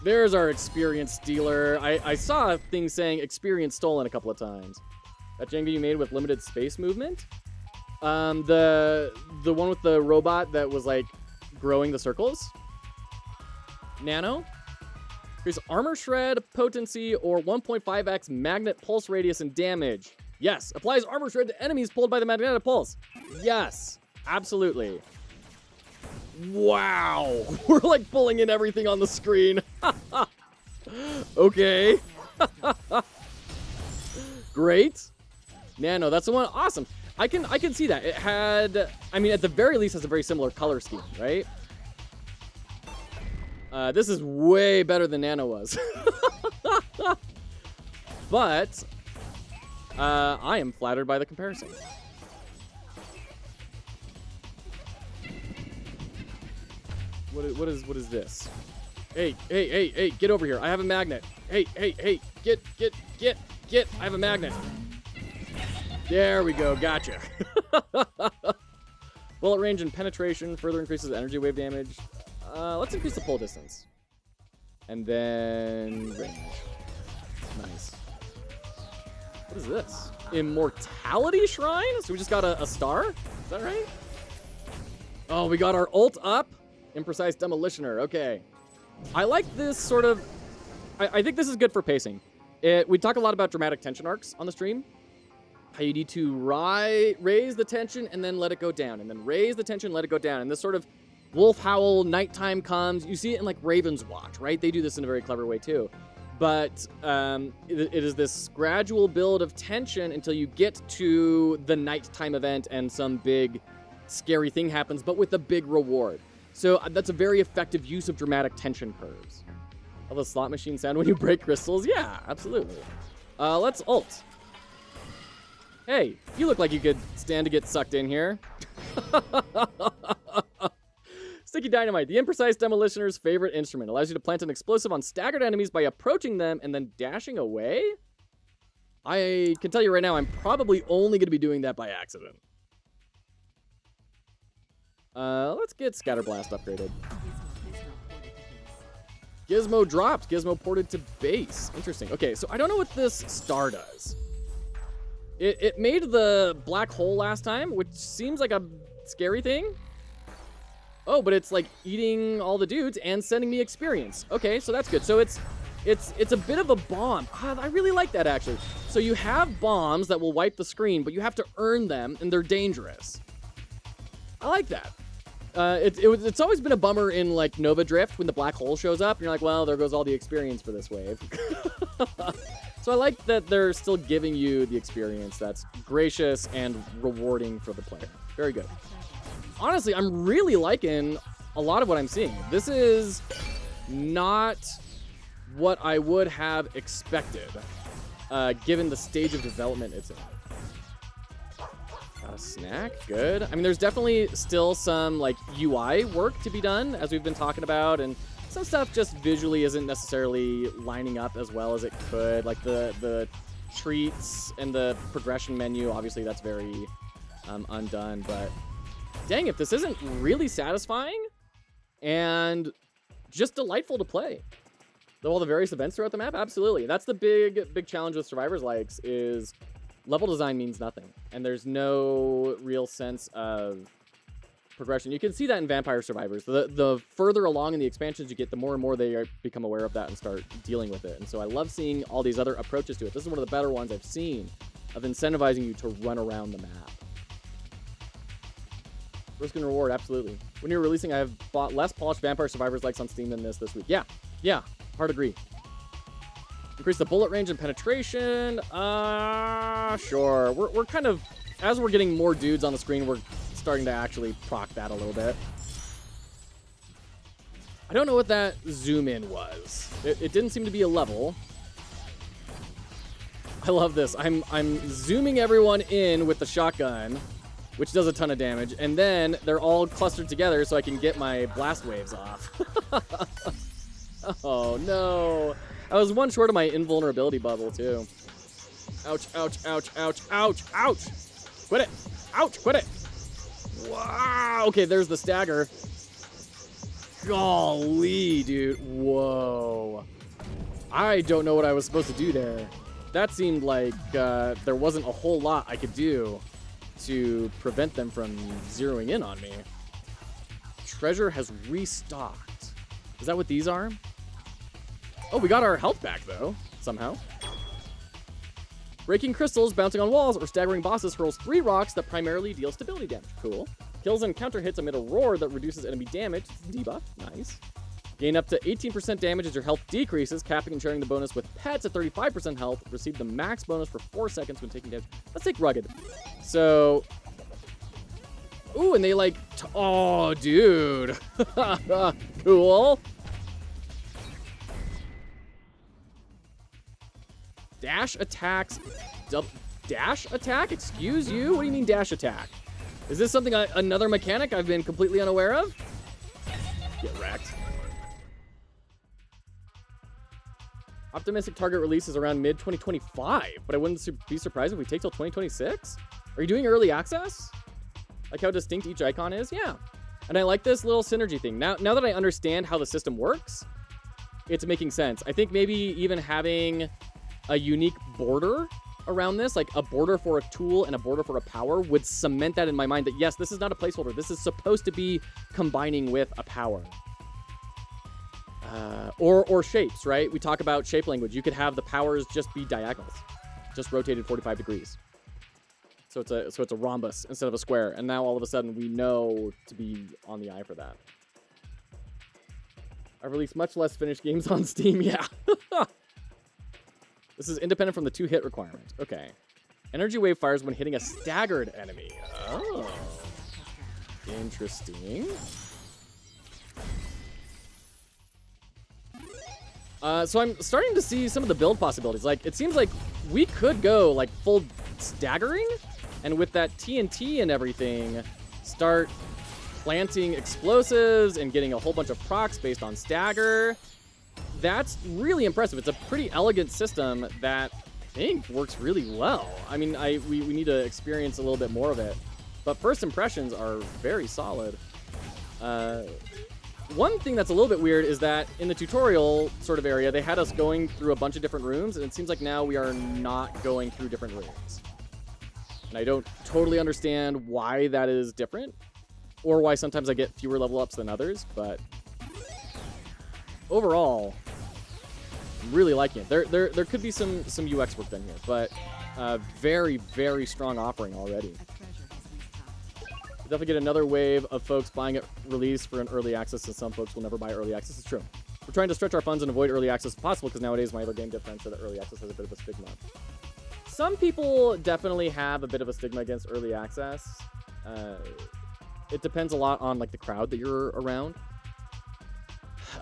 There's our experience dealer. I saw a thing saying experience stolen a couple of times. That Jenga you made with limited space movement. The one with the robot that was like growing the circles. Nano. Here's armor shred, potency, or 1.5x magnet pulse radius and damage. Yes, applies armor shred to enemies pulled by the magnetic pulse. Yes, absolutely. Wow, we're like pulling in everything on the screen. Okay. Great. Nano, that's the one. Awesome. I can see that. It had, I mean, at the very least, has a very similar color scheme, right? This is way better than Nano was. But I am flattered by the comparison. What is this? Hey, get over here. I have a magnet. Hey, get. I have a magnet. There we go. Gotcha. Bullet range and penetration further increases energy wave damage. Let's increase the pull distance. And then range. Nice. What is this? Immortality Shrine? So we just got a star? Is that right? Oh, we got our ult up. Imprecise Demolitioner. Okay. I like this sort of... I think this is good for pacing. We talk a lot about dramatic tension arcs on the stream. How you need to raise the tension and then let it go down. And then raise the tension, let it go down. And this sort of wolf howl, nighttime comes. You see it in like Raven's Watch, right? They do this in a very clever way too. But it is this gradual build of tension until you get to the nighttime event and some big scary thing happens, but with a big reward. So that's a very effective use of dramatic tension curves. How the slot machine sound when you break crystals? Yeah, absolutely. Let's ult. Hey, you look like you could stand to get sucked in here. Sticky Dynamite, the imprecise demolitioner's favorite instrument. Allows you to plant an explosive on staggered enemies by approaching them and then dashing away? I can tell you right now, I'm probably only going to be doing that by accident. Let's get Scatter Blast upgraded. Gizmo dropped. Gizmo ported to base. Interesting. Okay, so I don't know what this star does. It made the black hole last time, which seems like a scary thing. Oh, but it's like eating all the dudes and sending me experience. Okay, so that's good. So it's a bit of a bomb. I really like that, actually. So you have bombs that will wipe the screen, but you have to earn them, and they're dangerous. I like that. It's always been a bummer in like Nova Drift when the black hole shows up, and you're like, well, there goes all the experience for this wave. So I like that they're still giving you the experience that's gracious and rewarding for the player. Very good. Honestly, I'm really liking a lot of what I'm seeing. This is not what I would have expected. given the stage of development it's in. Got a snack, good. I mean, there's definitely still some like UI work to be done, as we've been talking about, and some stuff just visually isn't necessarily lining up as well as it could. Like the treats and the progression menu, obviously that's very undone, but dang, if this isn't really satisfying and just delightful to play. All the various events throughout the map, absolutely. That's the big challenge with Survivors likes is level design means nothing, and there's no real sense of progression. You can see that in Vampire Survivors. The further along in the expansions you get, the more and more they become aware of that and start dealing with it. And so I love seeing all these other approaches to it. This is one of the better ones I've seen of incentivizing you to run around the map. Risk and reward, absolutely. When you're releasing, I have bought less polished Vampire Survivors likes on Steam than this week. Yeah, hard agree. Increase the bullet range and penetration. Sure. We're kind of, as we're getting more dudes on the screen, we're starting to actually proc that a little bit. I don't know what that zoom in was. It didn't seem to be a level. I love this. I'm zooming everyone in with the shotgun, which does a ton of damage, and then they're all clustered together so I can get my blast waves off. Oh no. I was one short of my invulnerability bubble too. Ouch, ouch, ouch, ouch, ouch, ouch. Quit it. Ouch, quit it. Wow. Okay, there's the stagger. Golly, dude. Whoa. I don't know what I was supposed to do there. That seemed like there wasn't a whole lot I could do to prevent them from zeroing in on me. Treasure has restocked. Is that what these are? Oh, we got our health back, though, somehow. Breaking crystals, bouncing on walls, or staggering bosses hurls 3 rocks that primarily deal stability damage. Cool. Kills and counter hits emit a roar that reduces enemy damage. Debuff. Nice. Gain up to 18% damage as your health decreases, capping and sharing the bonus with pets at 35% health. Receive the max bonus for 4 seconds when taking damage. Let's take Rugged. So... Ooh, and they like... Oh, dude. Cool. Dash attacks, dash attack? Excuse you? What do you mean dash attack? Is this something, another mechanic I've been completely unaware of? Get wrecked. Optimistic target release is around mid-2025, but I wouldn't be surprised if we take till 2026? Are you doing early access? Like how distinct each icon is? Yeah. And I like this little synergy thing. Now that I understand how the system works, it's making sense. I think maybe even having a unique border around this, like a border for a tool and a border for a power, would cement that in my mind that yes, this is not a placeholder. This is supposed to be combining with a power. Or shapes, right? We talk about shape language. You could have the powers just be diagonals, just rotated 45 degrees. So it's a rhombus instead of a square. And now all of a sudden we know to be on the eye for that. I've released much less finished games on Steam. Yeah. This is independent from the 2-hit requirement. Okay. Energy wave fires when hitting a staggered enemy. Oh. Interesting. So I'm starting to see some of the build possibilities. Like, it seems like we could go, like, full staggering, and with that TNT and everything, start planting explosives and getting a whole bunch of procs based on stagger. That's really impressive. It's a pretty elegant system that I think works really well. I mean, we need to experience a little bit more of it. But first impressions are very solid. One thing that's a little bit weird is that in the tutorial sort of area, they had us going through a bunch of different rooms, and it seems like now we are not going through different rooms. And I don't totally understand why that is different, or why sometimes I get fewer level ups than others, but overall, I'm really liking it. There could be some UX work done here, but very, very strong offering already. Definitely get another wave of folks buying it release for an early access, and some folks will never buy early access. It's true. We're trying to stretch our funds and avoid early access if possible, because nowadays my other game dev friends say that early access has a bit of a stigma. Some people definitely have a bit of a stigma against early access. It depends a lot on like the crowd that you're around.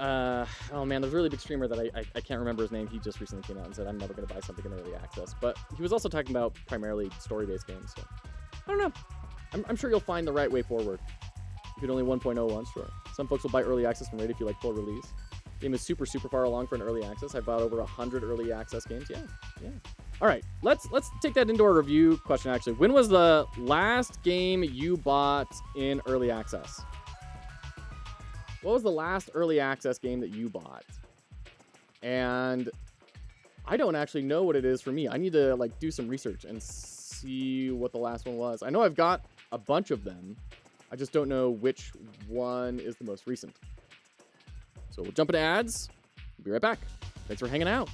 Oh man, there's a really big streamer that I can't remember his name. He just recently came out and said, I'm never going to buy something in early access. But he was also talking about primarily story-based games. So I don't know. I'm sure you'll find the right way forward. If you're only 1.01, sure. Some folks will buy early access and wait if you like full release. Game is super far along for an early access. I've bought over 100 early access games. Yeah. All right, let's take that into our review question, actually. When was the last game you bought in early access? What was the last early access game that you bought? And I don't actually know what it is for me. I need to do some research and see what the last one was. I know I've got a bunch of them. I just don't know which one is the most recent. So we'll jump into ads. We'll be right back. Thanks for hanging out.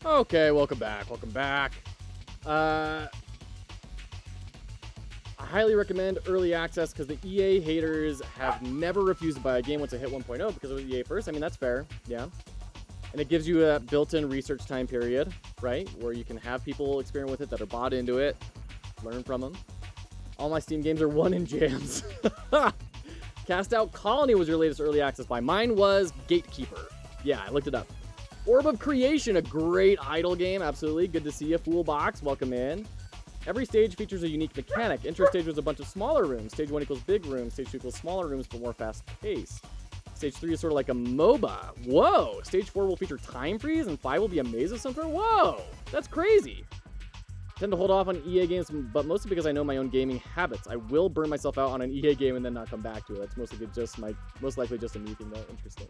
Okay, welcome back. I highly recommend early access because the EA haters have never refused to buy a game once it hit 1.0 because it was EA first. I mean, that's fair, yeah. And it gives you a built-in research time period, right, where you can have people experiment with it that are bought into it, learn from them. All my Steam games are 1 in jams. Cast Out Colony was your latest early access buy. Mine was Gatekeeper. Yeah, I looked it up. Orb of Creation, a great idle game, absolutely. Good to see you. Fool Box, welcome in. Every stage features a unique mechanic. Intro stage was a bunch of smaller rooms. Stage 1 equals big rooms. Stage 2 equals smaller rooms, but more fast pace. Stage 3 is sort of like a MOBA. Whoa! Stage 4 will feature time freeze, and 5 will be a maze of some sort. Whoa! That's crazy. I tend to hold off on EA games, but mostly because I know my own gaming habits. I will burn myself out on an EA game and then not come back to it. That's most likely just a me thing, though. Interesting.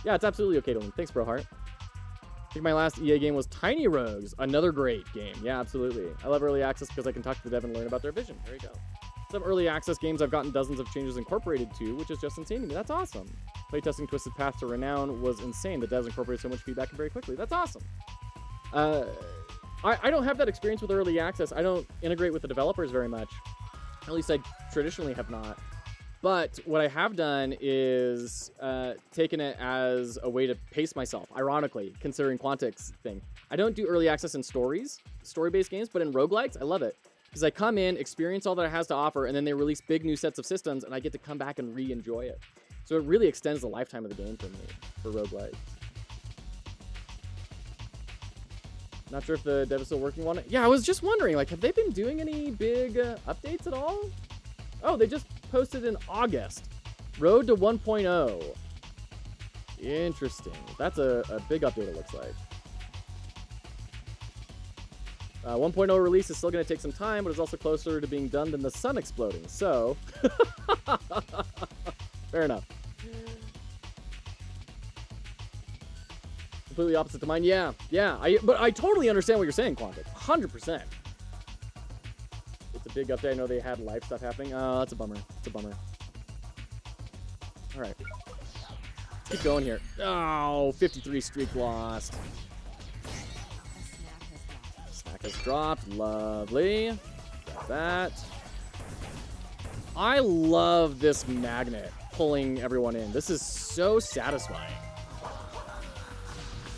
Yeah, it's absolutely okay to leave. Thanks, Brohart. I think my last EA game was Tiny Rogues, another great game. Yeah, absolutely. I love early access because I can talk to the dev and learn about their vision. There you go. Some early access games I've gotten dozens of changes incorporated to, which is just insane to me. That's awesome. Playtesting Twisted Path to Renown was insane. The devs incorporated so much feedback very quickly. That's awesome. I don't have that experience with early access. I don't integrate with the developers very much. At least I traditionally have not. But what I have done is taken it as a way to pace myself, ironically, considering Quantic's thing. I don't do early access in story-based games, but in roguelikes, I love it. Because I come in, experience all that it has to offer, and then they release big new sets of systems, and I get to come back and re-enjoy it. So it really extends the lifetime of the game for me, for roguelike. Not sure if the dev is still working on it. Yeah, I was just wondering, like, have they been doing any big updates at all? Oh, they just posted in August. Road to 1.0. Interesting. That's a big update, it looks like. 1.0 release is still going to take some time, but it's also closer to being done than the sun exploding. So, fair enough. Completely opposite to mine. Yeah. But I totally understand what you're saying, Quantic. 100%. It's a big update. I know they had live stuff happening. Oh, that's a bummer. It's a bummer. All right. Let's keep going here. Oh, 53 streak lost. Snack has dropped. Lovely. Got that. I love this magnet pulling everyone in. This is so satisfying.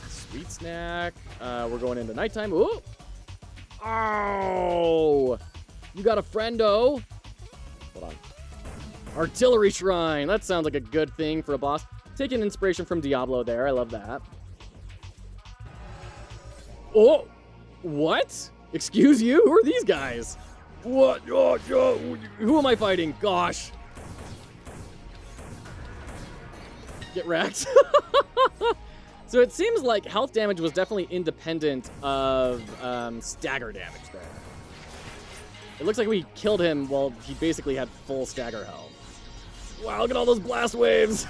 Sweet snack. We're going into nighttime. Ooh. Oh. You got a friendo. Hold on. Artillery shrine. That sounds like a good thing for a boss. Taking inspiration from Diablo there. I love that. Oh. What? Excuse you? Who are these guys? What? Oh, who am I fighting? Gosh. Get wrecked. So it seems like health damage was definitely independent of stagger damage there. It looks like we killed him while he basically had full stagger health. Wow, look at all those blast waves.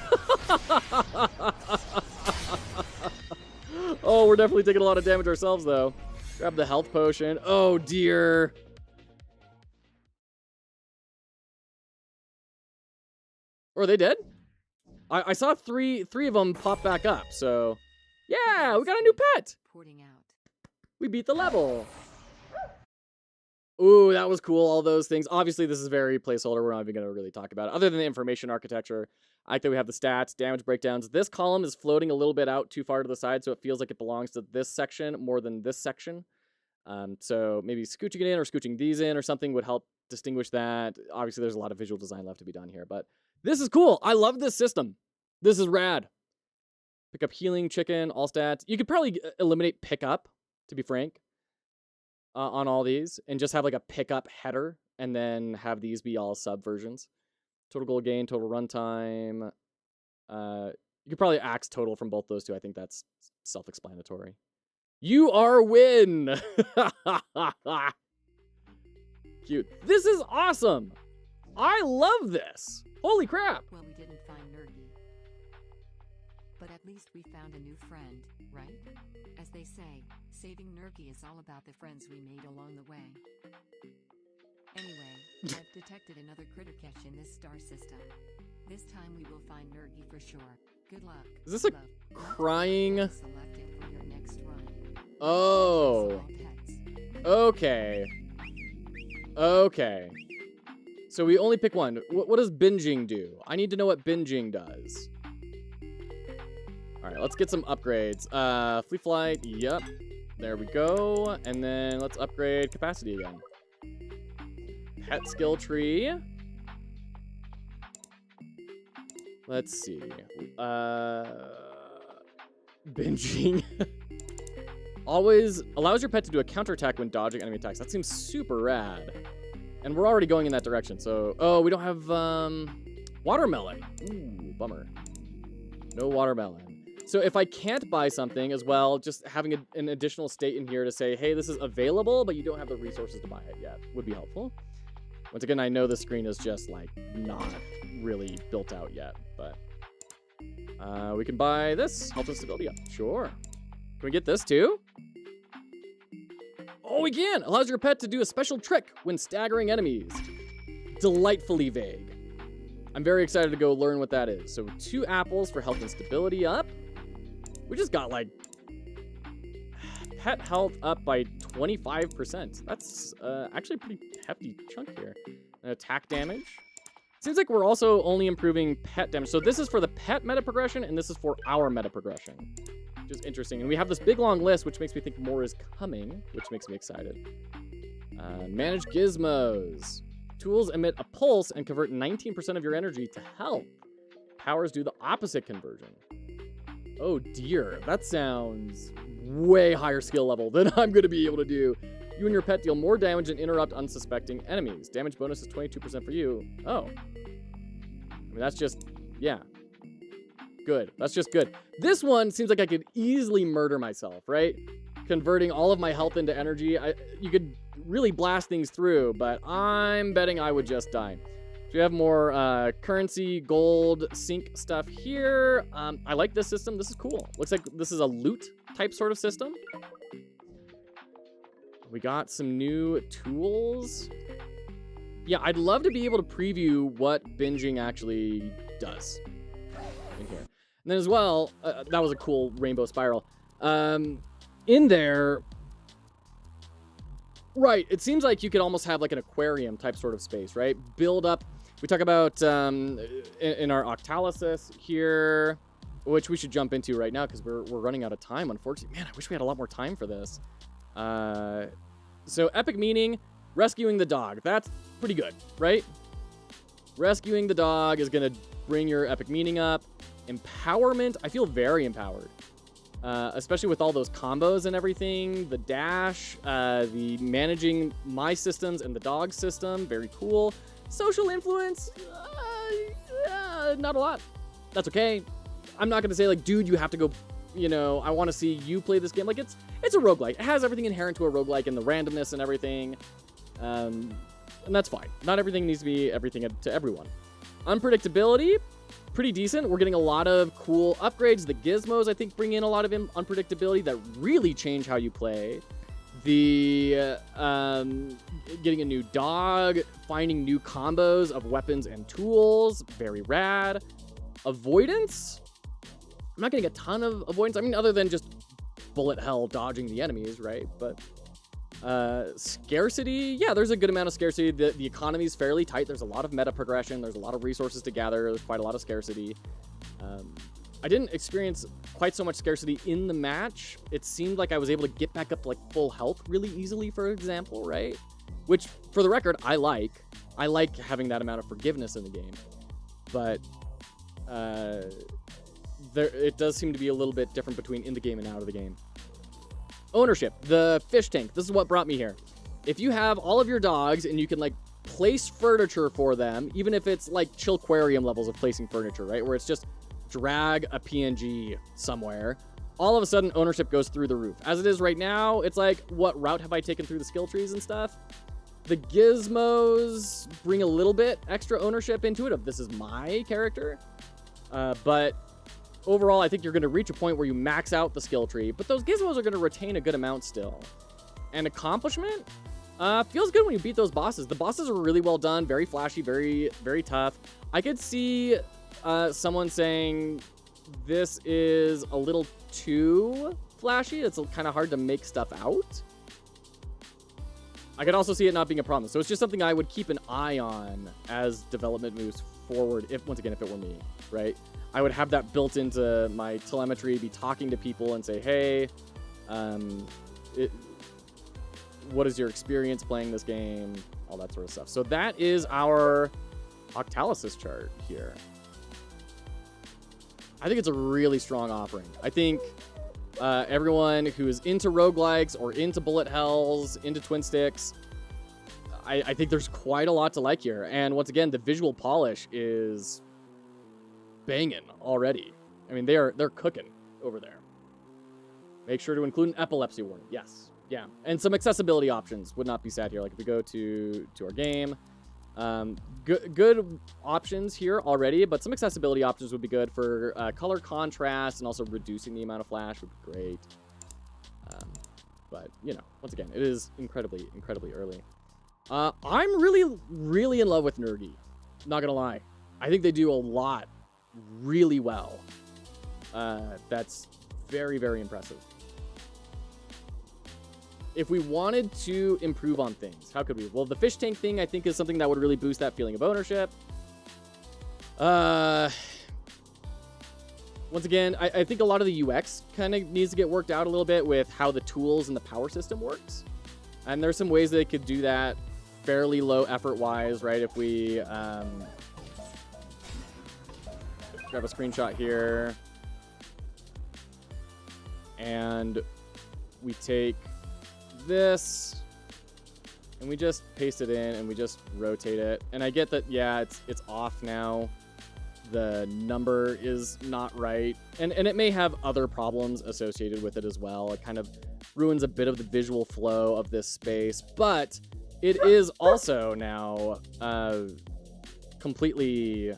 Oh, we're definitely taking a lot of damage ourselves, though. Grab the health potion. Oh, dear. Or are they dead? I saw three of them pop back up, so... Yeah, we got a new pet. We beat the level. Ooh, that was cool, all those things. Obviously, this is very placeholder. We're not even going to really talk about it. Other than the information architecture, I like that we have the stats, damage breakdowns. This column is floating a little bit out too far to the side, so it feels like it belongs to this section more than this section. So maybe scooching it in or scooching these in or something would help distinguish that. Obviously, there's a lot of visual design left to be done here, but this is cool. I love this system. This is rad. Pick up healing, chicken, all stats. You could probably eliminate pickup, to be frank, on all these, and just have like a pickup header, and then have these be all sub versions. Total gold gain, total runtime. You could probably axe total from both those two. I think that's self-explanatory. You are win. Cute. This is awesome. I love this. Holy crap. Well, we didn't find Nergi. But at least we found a new friend, right? As they say, saving Nergi is all about the friends we made along the way. Anyway, I've detected another critter catch in this star system. This time we will find Nergi for sure. Good luck. Is this a crying? Select it for your next run. Oh. Okay. Okay. So we only pick one. What does binging do? I need to know what binging does. All right, let's get some upgrades. Flea flight, yep. There we go. And then let's upgrade capacity again. Pet skill tree. Let's see. Binging. Always allows your pet to do a counterattack when dodging enemy attacks. That seems super rad. And we're already going in that direction, so... Oh, we don't have, watermelon. Ooh, bummer. No watermelon. So if I can't buy something as well, just having an additional state in here to say, hey, this is available, but you don't have the resources to buy it yet would be helpful. Once again, I know the screen is just, like, not really built out yet, but... we can buy this. Health and stability up. Sure. Can we get this, too? Oh, we can! Allows your pet to do a special trick when staggering enemies. Delightfully vague. I'm very excited to go learn what that is. So 2 apples for health and stability up. We just got, like, pet health up by 25%. That's actually a pretty hefty chunk here. And attack damage. Seems like we're also only improving pet damage. So this is for the pet meta progression, and this is for our meta progression. Which is interesting. And we have this big long list, which makes me think more is coming, which makes me excited. Manage gizmos. Tools emit a pulse and convert 19% of your energy to health. powers do the opposite conversion. Oh dear, that sounds way higher skill level than I'm going to be able to do. You and your pet deal more damage and interrupt unsuspecting enemies. Damage bonus is 22% for you. Oh. I mean, that's just, yeah. Good. That's just good. This one seems like I could easily murder myself, right? Converting all of my health into energy. You could really blast things through, but I'm betting I would just die. So we have more currency, gold, sync stuff here. I like this system. This is cool. Looks like this is a loot type sort of system. We got some new tools. Yeah, I'd love to be able to preview what binging actually does in here. And then as well, that was a cool rainbow spiral. In there, right, it seems like you could almost have like an aquarium type sort of space, right? Build up. We talk about in our Octalysis here, which we should jump into right now because we're running out of time, unfortunately. Man, I wish we had a lot more time for this. So epic meaning, rescuing the dog. That's pretty good, right? Rescuing the dog is going to bring your epic meaning up. Empowerment, I feel very empowered. Especially with all those combos and everything. The dash, the managing my systems and the dog system, very cool. Social influence, not a lot. That's okay. I'm not going to say like, dude, you have to go, you know, I want to see you play this game. Like it's a roguelike. It has everything inherent to a roguelike and the randomness and everything. And that's fine. Not everything needs to be everything to everyone. Unpredictability, pretty decent. We're getting a lot of cool upgrades. The gizmos, I think, bring in a lot of unpredictability that really change how you play. The getting a new dog, finding new combos of weapons and tools, very rad. Avoidance, I'm not getting a ton of avoidance. I mean, other than just bullet hell dodging the enemies, right? But scarcity, yeah, there's a good amount of scarcity. The economy is fairly tight. There's a lot of meta progression. There's a lot of resources to gather. There's quite a lot of scarcity. I didn't experience quite so much scarcity in the match. It seemed like I was able to get back up to like full health really easily, for example, right? Which, for the record, I like. I like having that amount of forgiveness in the game. But it does seem to be a little bit different between in the game and out of the game. Ownership, the fish tank. This is what brought me here. If you have all of your dogs and you can like place furniture for them, even if it's like Chillquarium levels of placing furniture, right? Where it's just drag a PNG somewhere, all of a sudden ownership goes through the roof. As it is right now, it's like, what route have I taken through the skill trees and stuff? The gizmos bring a little bit extra ownership into it of this is my character. But overall, I think you're going to reach a point where you max out the skill tree, but those gizmos are going to retain a good amount still. And accomplishment feels good when you beat those bosses. The bosses are really well done, very flashy, very, very tough. I could see someone saying this is a little too flashy. It's kind of hard to make stuff out. I could also see it not being a problem. So it's just something I would keep an eye on as development moves forward. If it were me, right? I would have that built into my telemetry, be talking to people and say, hey, what is your experience playing this game? All that sort of stuff. So that is our Octalysis chart here. I think it's a really strong offering. I think everyone who is into roguelikes or into bullet hells, into twin sticks, I think there's quite a lot to like here. And once again, the visual polish is banging already. I mean, they're cooking over there. Make sure to include an epilepsy warning. Yes. Yeah. And some accessibility options would not be sad here. Like if we go to our game, good options here already, but some accessibility options would be good for color contrast and also reducing the amount of flash would be great. But you know, once again, it is incredibly, incredibly early. I'm really, really in love with Nergy. Not gonna lie. I think they do a lot really well. That's very, very impressive. If we wanted to improve on things, how could we? Well, the fish tank thing, I think, is something that would really boost that feeling of ownership. Once again, I think a lot of the UX kind of needs to get worked out a little bit with how the tools and the power system works. And there's some ways they could do that fairly low effort-wise, right? If we grab a screenshot here. And we take this and we just paste it in and we just rotate it. And I get that, yeah, it's off now. The number is not right. And it may have other problems associated with it as well. It kind of ruins a bit of the visual flow of this space, but it is also now completely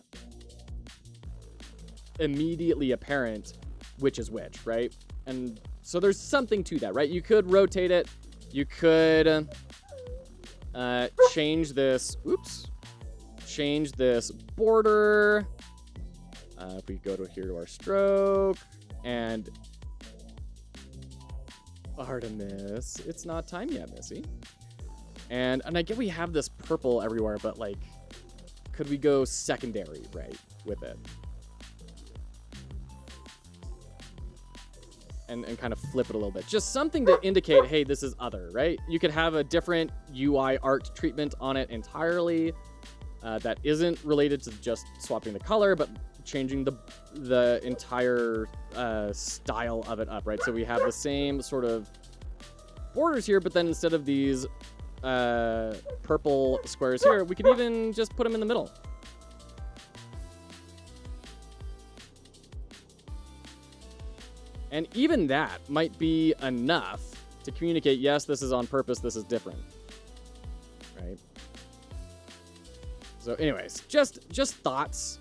immediately apparent which is which, right? And so there's something to that, right? You could rotate it. You could change this. Oops. Change this border. If we go to here to our stroke and Artemis, it's not time yet, Missy. And I get we have this purple everywhere, but like, could we go secondary, right, with it? And kind of flip it a little bit. Just something to indicate, hey, this is other, right? You could have a different UI art treatment on it entirely that isn't related to just swapping the color, but changing the entire style of it up, right? So we have the same sort of borders here, but then instead of these purple squares here, we could even just put them in the middle. And even that might be enough to communicate, yes, this is on purpose, this is different, right? So anyways, just thoughts.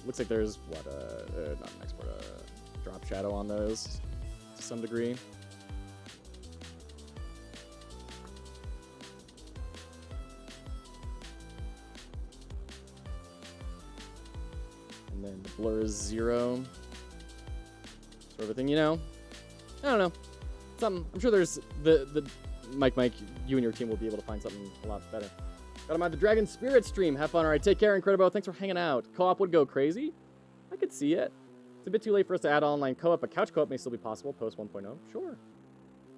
Looks like there's, what, not an export, drop shadow on those to some degree. And then the blur is 0. Sort of a thing, you know? I don't know. Something. I'm sure there's the Mike, you and your team will be able to find something a lot better. Got him at the Dragon Spirit stream. Have fun. All right, take care, Incredibo. Thanks for hanging out. Co-op would go crazy. I could see it. It's a bit too late for us to add online co-op, but couch co-op may still be possible post 1.0. Sure.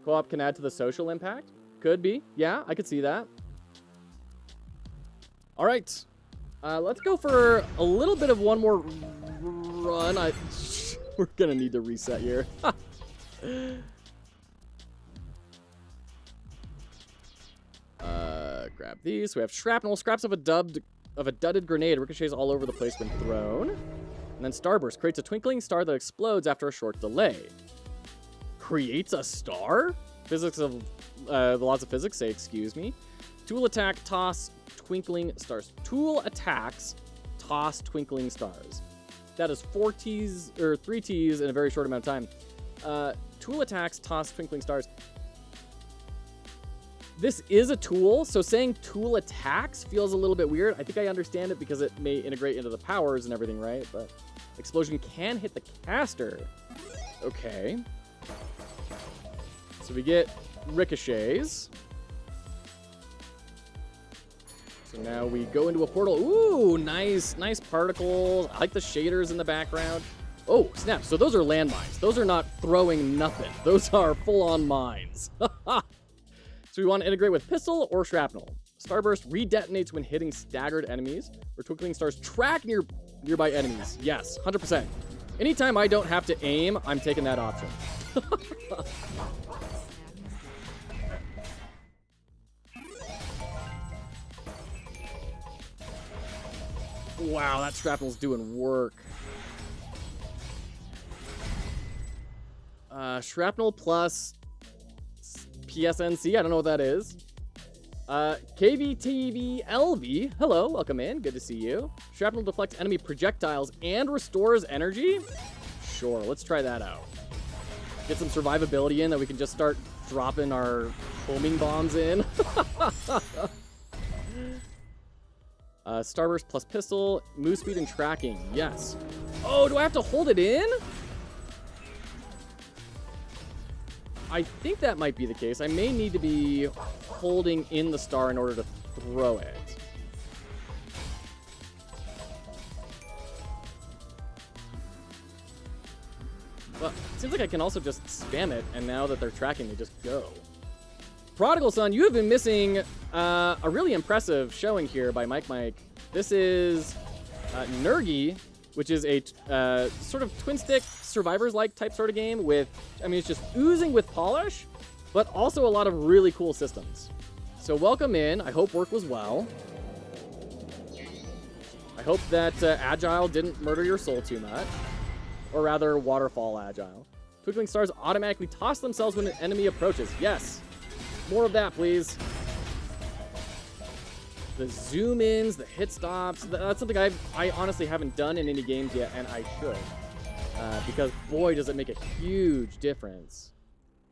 Co-op can add to the social impact. Could be. Yeah, I could see that. All right. Let's go for a little bit of one more run. We're going to need to reset here. Grab these. So we have shrapnel, scraps of a dudded grenade, ricochets all over the place when thrown. And then Starburst creates a twinkling star that explodes after a short delay. Creates a star? Physics of the laws of physics say, excuse me. Tool attack, toss, twinkling stars. Tool attacks, toss, twinkling stars. That is 4 T's or 3 T's in a very short amount of time. Tool attacks, toss, twinkling stars. This is a tool, so saying tool attacks feels a little bit weird. I think I understand it because it may integrate into the powers and everything, right? But explosion can hit the caster. Okay. So we get ricochets. So now we go into a portal. Ooh, nice particles. I like the shaders in the background. Oh, snap. So those are landmines. Those are not throwing nothing. Those are full-on mines. So we want to integrate with pistol or shrapnel. Starburst redetonates when hitting staggered enemies, or twinkling stars track nearby enemies. Yes, 100%. Anytime I don't have to aim, I'm taking that option. Wow, that shrapnel's doing work. Shrapnel plus PSNC, I don't know what that is. KVTVLV, hello, welcome in, good to see you. Shrapnel deflects enemy projectiles and restores energy? Sure, let's try that out. Get some survivability in that we can just start dropping our homing bombs in. Starburst plus pistol, move speed and tracking, yes. Oh, do I have to hold it in? I think that might be the case. I may need to be holding in the star in order to throw it. Well, it seems like I can also just spam it, and now that they're tracking, they just go. Prodigal Son, you have been missing a really impressive showing here by Mike This is Nergy, which is a sort of twin-stick survivors-like type sort of game with, I mean, it's just oozing with polish, but also a lot of really cool systems. So welcome in. I hope work was well. I hope that Agile didn't murder your soul too much. Or rather, Waterfall Agile. Twinkling stars automatically toss themselves when an enemy approaches. Yes. More of that, please. The zoom-ins, the hit stops. That's something I honestly haven't done in any games yet, and I should. Because, boy, does it make a huge difference.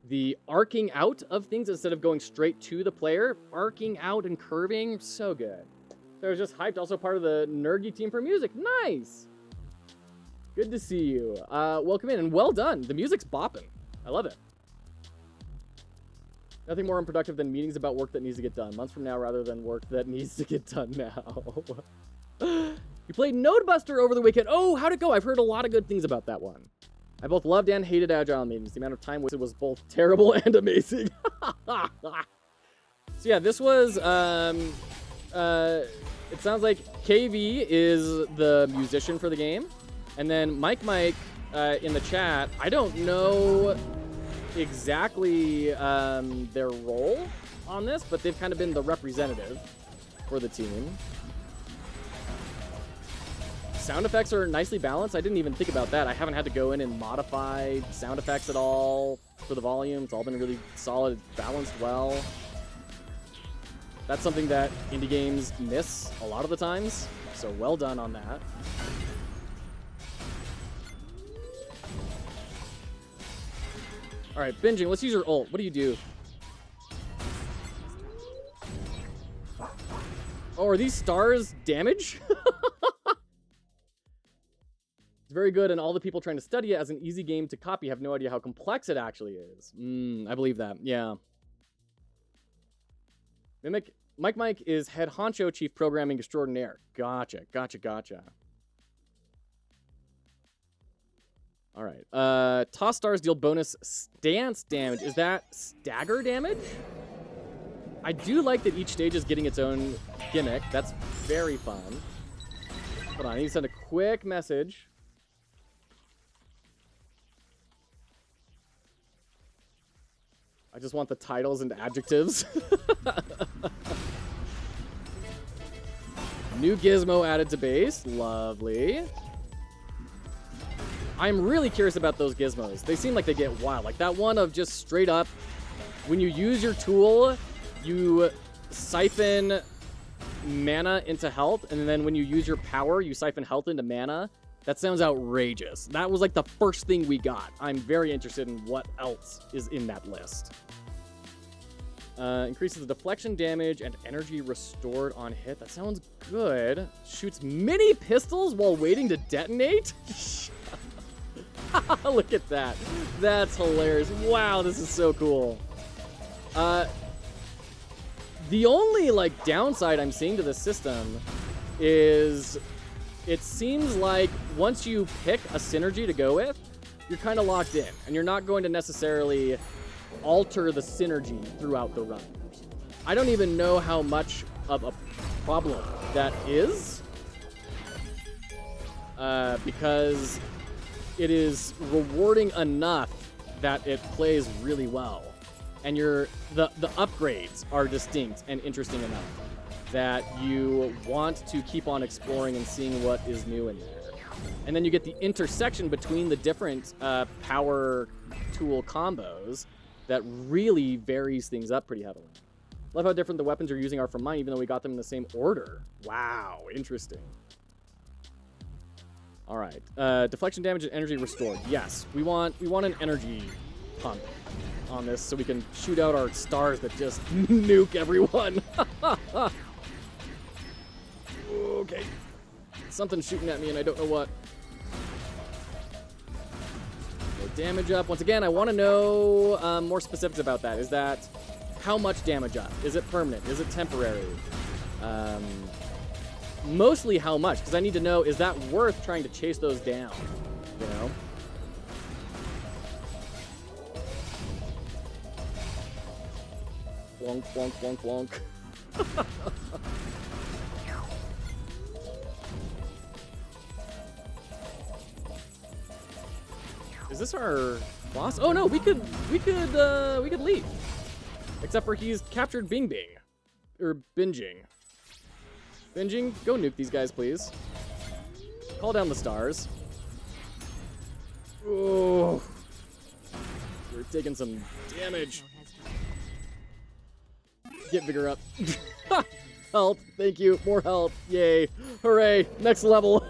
The arcing out of things instead of going straight to the player, arcing out and curving, so good. So I was just hyped, also part of the Nergy team for music. Nice! Good to see you. Welcome in, and well done. The music's bopping. I love it. Nothing more unproductive than meetings about work that needs to get done. Months from now, rather than work that needs to get done now. You played Nodebuster over the weekend. Oh, how'd it go? I've heard a lot of good things about that one. I both loved and hated Agile meetings. The amount of time wasted was both terrible and amazing. So yeah, this was, it sounds like KV is the musician for the game. And then Mike in the chat, I don't know exactly their role on this, but they've kind of been the representative for the team. Sound effects are nicely balanced. I didn't even think about that. I haven't had to go in and modify sound effects at all for the volume. It's all been really solid, balanced well. That's something that indie games miss a lot of the times, so well done on that. All right, binging. Let's use your ult. What do you do? Oh, are these stars damage? It's very good, and all the people trying to study it as an easy game to copy have no idea how complex it actually is. I believe that. Yeah. Mike is head honcho chief programming extraordinaire. Gotcha. All right. Toss stars deal bonus stance damage. Is that stagger damage? I do like that each stage is getting its own gimmick. That's very fun. Hold on. I need to send a quick message. I just want the titles and adjectives. New gizmo added to base. Lovely. I'm really curious about those gizmos. They seem like they get wild. Like that one of just straight up, when you use your tool, you siphon mana into health, and then when you use your power, you siphon health into mana. That sounds outrageous. That was like the first thing we got. I'm very interested in what else is in that list. Increases the deflection damage and energy restored on hit. That sounds good. Shoots mini pistols while waiting to detonate? Look at that. That's hilarious. Wow, this is so cool. The only, like, downside I'm seeing to this system is it seems like once you pick a synergy to go with, you're kind of locked in, and you're not going to necessarily alter the synergy throughout the run. I don't even know how much of a problem that is, because it is rewarding enough that it plays really well, and the upgrades are distinct and interesting enough that you want to keep on exploring and seeing what is new in there. And then you get the intersection between the different power tool combos that really varies things up pretty heavily. Love how different the weapons you're using are from mine, even though we got them in the same order. Wow, interesting. All right, deflection damage and energy restored. Yes, we want an energy pump on this so we can shoot out our stars that just nuke everyone. Okay, something's shooting at me and I don't know what. Damage up. Once again, I want to know more specifics about that. Is that how much damage up? Is it permanent? Is it temporary? Mostly how much, because I need to know, is that worth trying to chase those down? You know? Flonk, flonk, flonk, flonk. Is this our boss? Oh no, we could leave. Except for he's captured Bing Bing. Or Binging. Binging, go nuke these guys, please. Call down the stars. Oh. We're taking some damage. Get Vigor up. Help, thank you, more help, yay, hooray, next level.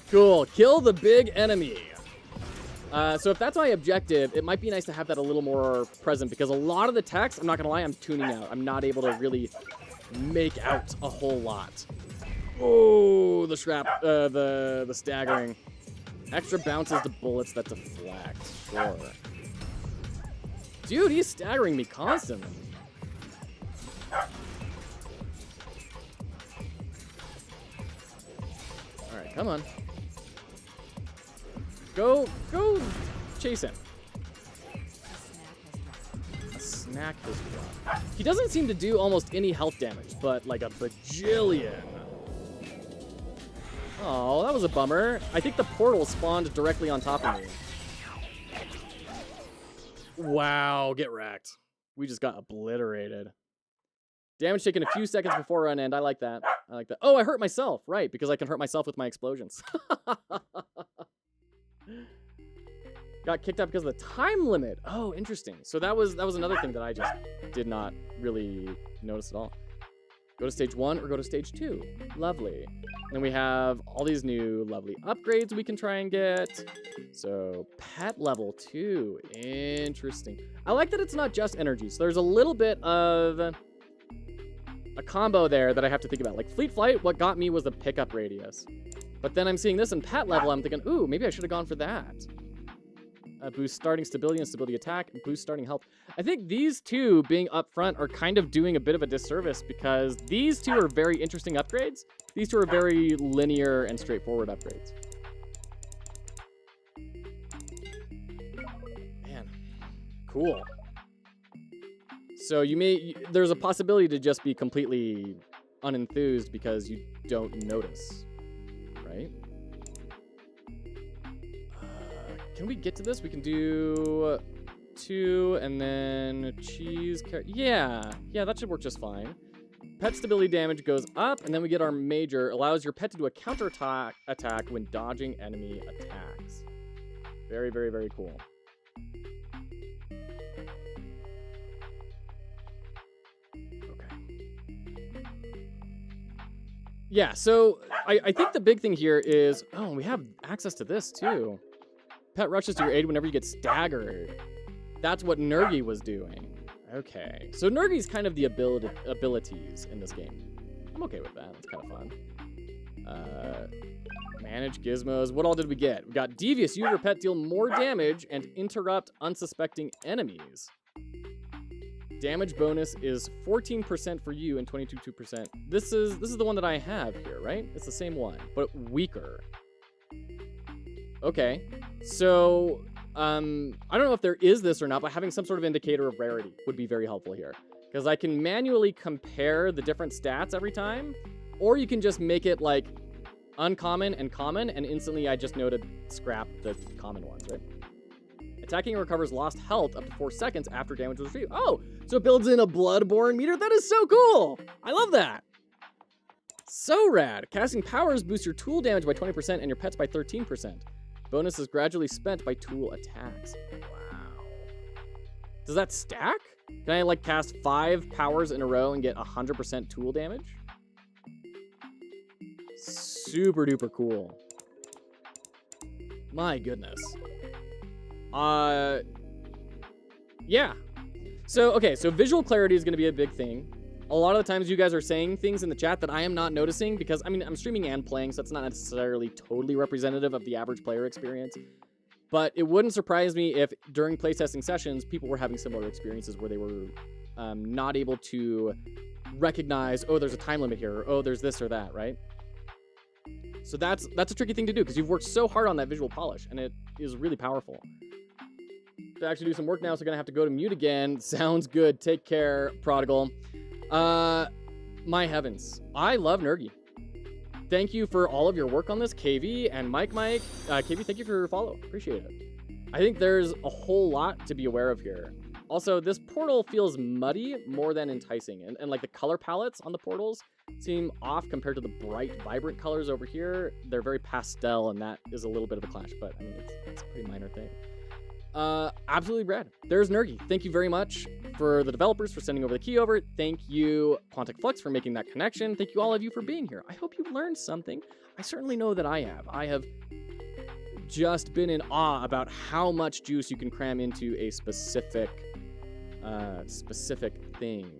Cool, kill the big enemy. So if that's my objective, it might be nice to have that a little more present because a lot of the text, I'm not gonna lie, I'm tuning out. I'm not able to really make out a whole lot. Oh, the the staggering. Extra bounces to bullets that deflect, sure. Dude, he's staggering me constantly. All right, come on. Go chase him. A snack has dropped. He doesn't seem to do almost any health damage, but like a bajillion. Oh, that was a bummer. I think the portal spawned directly on top of me. Wow, get wrecked. We just got obliterated. Damage taken a few seconds before run end. I like that. I like that. Oh, I hurt myself. Right, because I can hurt myself with my explosions. Got kicked out because of the time limit. Oh, interesting. So that was another thing that I just did not really notice at all. Go to stage 1 or go to stage 2. Lovely. And we have all these new lovely upgrades we can try and get. So pet level 2. Interesting. I like that it's not just energy. So there's a little bit of a combo there that I have to think about. Like Fleet Flight, what got me was the pickup radius. But then I'm seeing this in pet level, I'm thinking, ooh, maybe I should have gone for that. Boost starting stability and stability attack, and boost starting health. I think these two being up front are kind of doing a bit of a disservice because these two are very interesting upgrades. These two are very linear and straightforward upgrades. Man, cool. So there's a possibility to just be completely unenthused because you don't notice, right? Can we get to this? We can do 2 and then cheese. Yeah, that should work just fine. Pet stability damage goes up, and then we get our major. Allows your pet to do a counter attack when dodging enemy attacks. Very, very, very cool. Okay. Yeah, so I think the big thing here is, oh, we have access to this too. Pet rushes to your aid whenever you get staggered. That's what Nergi was doing. Okay, so Nergi's kind of the abilities in this game. I'm okay with that. It's kind of fun. Manage gizmos. What all did we get? We got Devious. You and your pet deal more damage and interrupt unsuspecting enemies. Damage bonus is 14% for you and 22%. This is the one that I have here, right? It's the same one, but weaker. Okay, so I don't know if there is this or not, but having some sort of indicator of rarity would be very helpful here. Because I can manually compare the different stats every time, or you can just make it like uncommon and common, and instantly I just know to scrap the common ones, right? Attacking recovers lost health up to 4 seconds after damage was retrieved. Oh, so it builds in a Bloodborne meter? That is so cool! I love that! So rad! Casting powers boosts your tool damage by 20% and your pets by 13%. Bonus is gradually spent by tool attacks. Wow. Does that stack? Can I like cast 5 powers in a row and get 100% tool damage? Super duper cool. My goodness. Yeah. So, okay, so visual clarity is going to be a big thing. A lot of the times you guys are saying things in the chat that I am not noticing because, I mean, I'm streaming and playing, so it's not necessarily totally representative of the average player experience. But it wouldn't surprise me if during playtesting sessions, people were having similar experiences where they were not able to recognize, oh, there's a time limit here, or oh, there's this or that, right? So that's a tricky thing to do because you've worked so hard on that visual polish, and it is really powerful. To actually do some work now, so I'm going to have to go to mute again. Sounds good. Take care, Prodigal. My heavens. I love Nergi. thank you for all of your work on this, KV and Mike. KV, thank you for your follow. Appreciate it. I think there's a whole lot to be aware of here. Also, this portal feels muddy more than enticing. And like the color palettes on the portals seem off compared to the bright, vibrant colors over here. They're very pastel, and that is a little bit of a clash, but I mean, it's a pretty minor thing. Absolutely rad. There's Nergy. Thank you very much for the developers for sending over the key over. Thank you, Quantic Flux, for making that connection. Thank you all of you for being here. I hope you've learned something. I certainly know that I have. I have just been in awe about how much juice you can cram into a specific thing.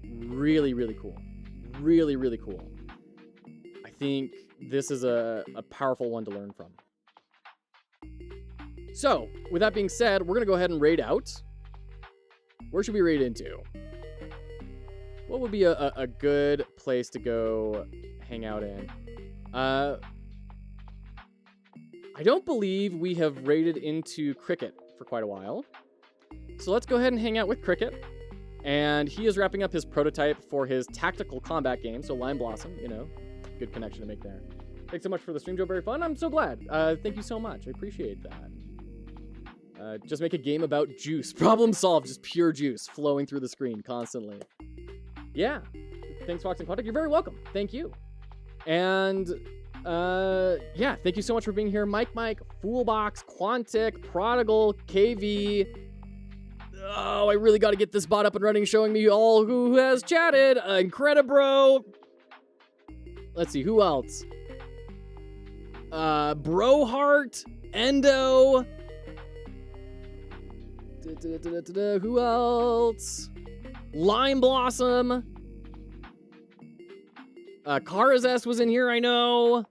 Really, really cool. Really, really cool. I think this is a powerful one to learn from. So, with that being said, we're going to go ahead and raid out. Where should we raid into? What would be a good place to go hang out in? I don't believe we have raided into Cricket for quite a while. So let's go ahead and hang out with Cricket. And he is wrapping up his prototype for his tactical combat game. So Lime Blossom, you know, good connection to make there. Thanks so much for the stream, Joe. Very fun. I'm so glad. Thank you so much. I appreciate that. Just make a game about juice. Problem solved. Just pure juice flowing through the screen constantly. Yeah. Thanks, Fox and Quantic. You're very welcome. Thank you. And yeah, thank you so much for being here. Mike, Foolbox, Quantic, Prodigal, KV. Oh, I really got to get this bot up and running, showing me all who has chatted. Incredibro. Let's see, who else? Broheart, Endo. Who else? Lime Blossom. Karazest was in here, I know.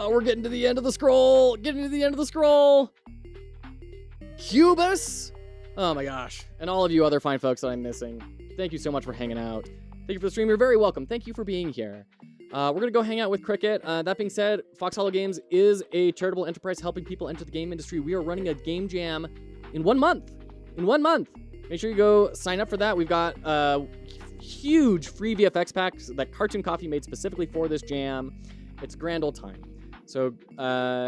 We're getting to the end of the scroll. Cubus. Oh my gosh. And all of you other fine folks that I'm missing. Thank you so much for hanging out. Thank you for the stream. You're very welcome. Thank you for being here. We're going to go hang out with Cricket. That being said, Fox Hollow Games is a charitable enterprise helping people enter the game industry. We are running a game jam in 1 month. Make sure you go sign up for that. We've got huge free VFX packs that Cartoon Coffee made specifically for this jam. It's a grand old time. So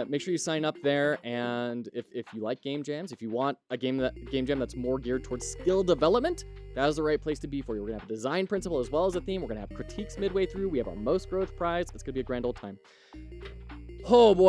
make sure you sign up there. And if you like game jams, if you want a game jam that's more geared towards skill development, that is the right place to be for you. We're going to have a design principle as well as a theme. We're going to have critiques midway through. We have our most growth prize. It's going to be a grand old time. Oh boy.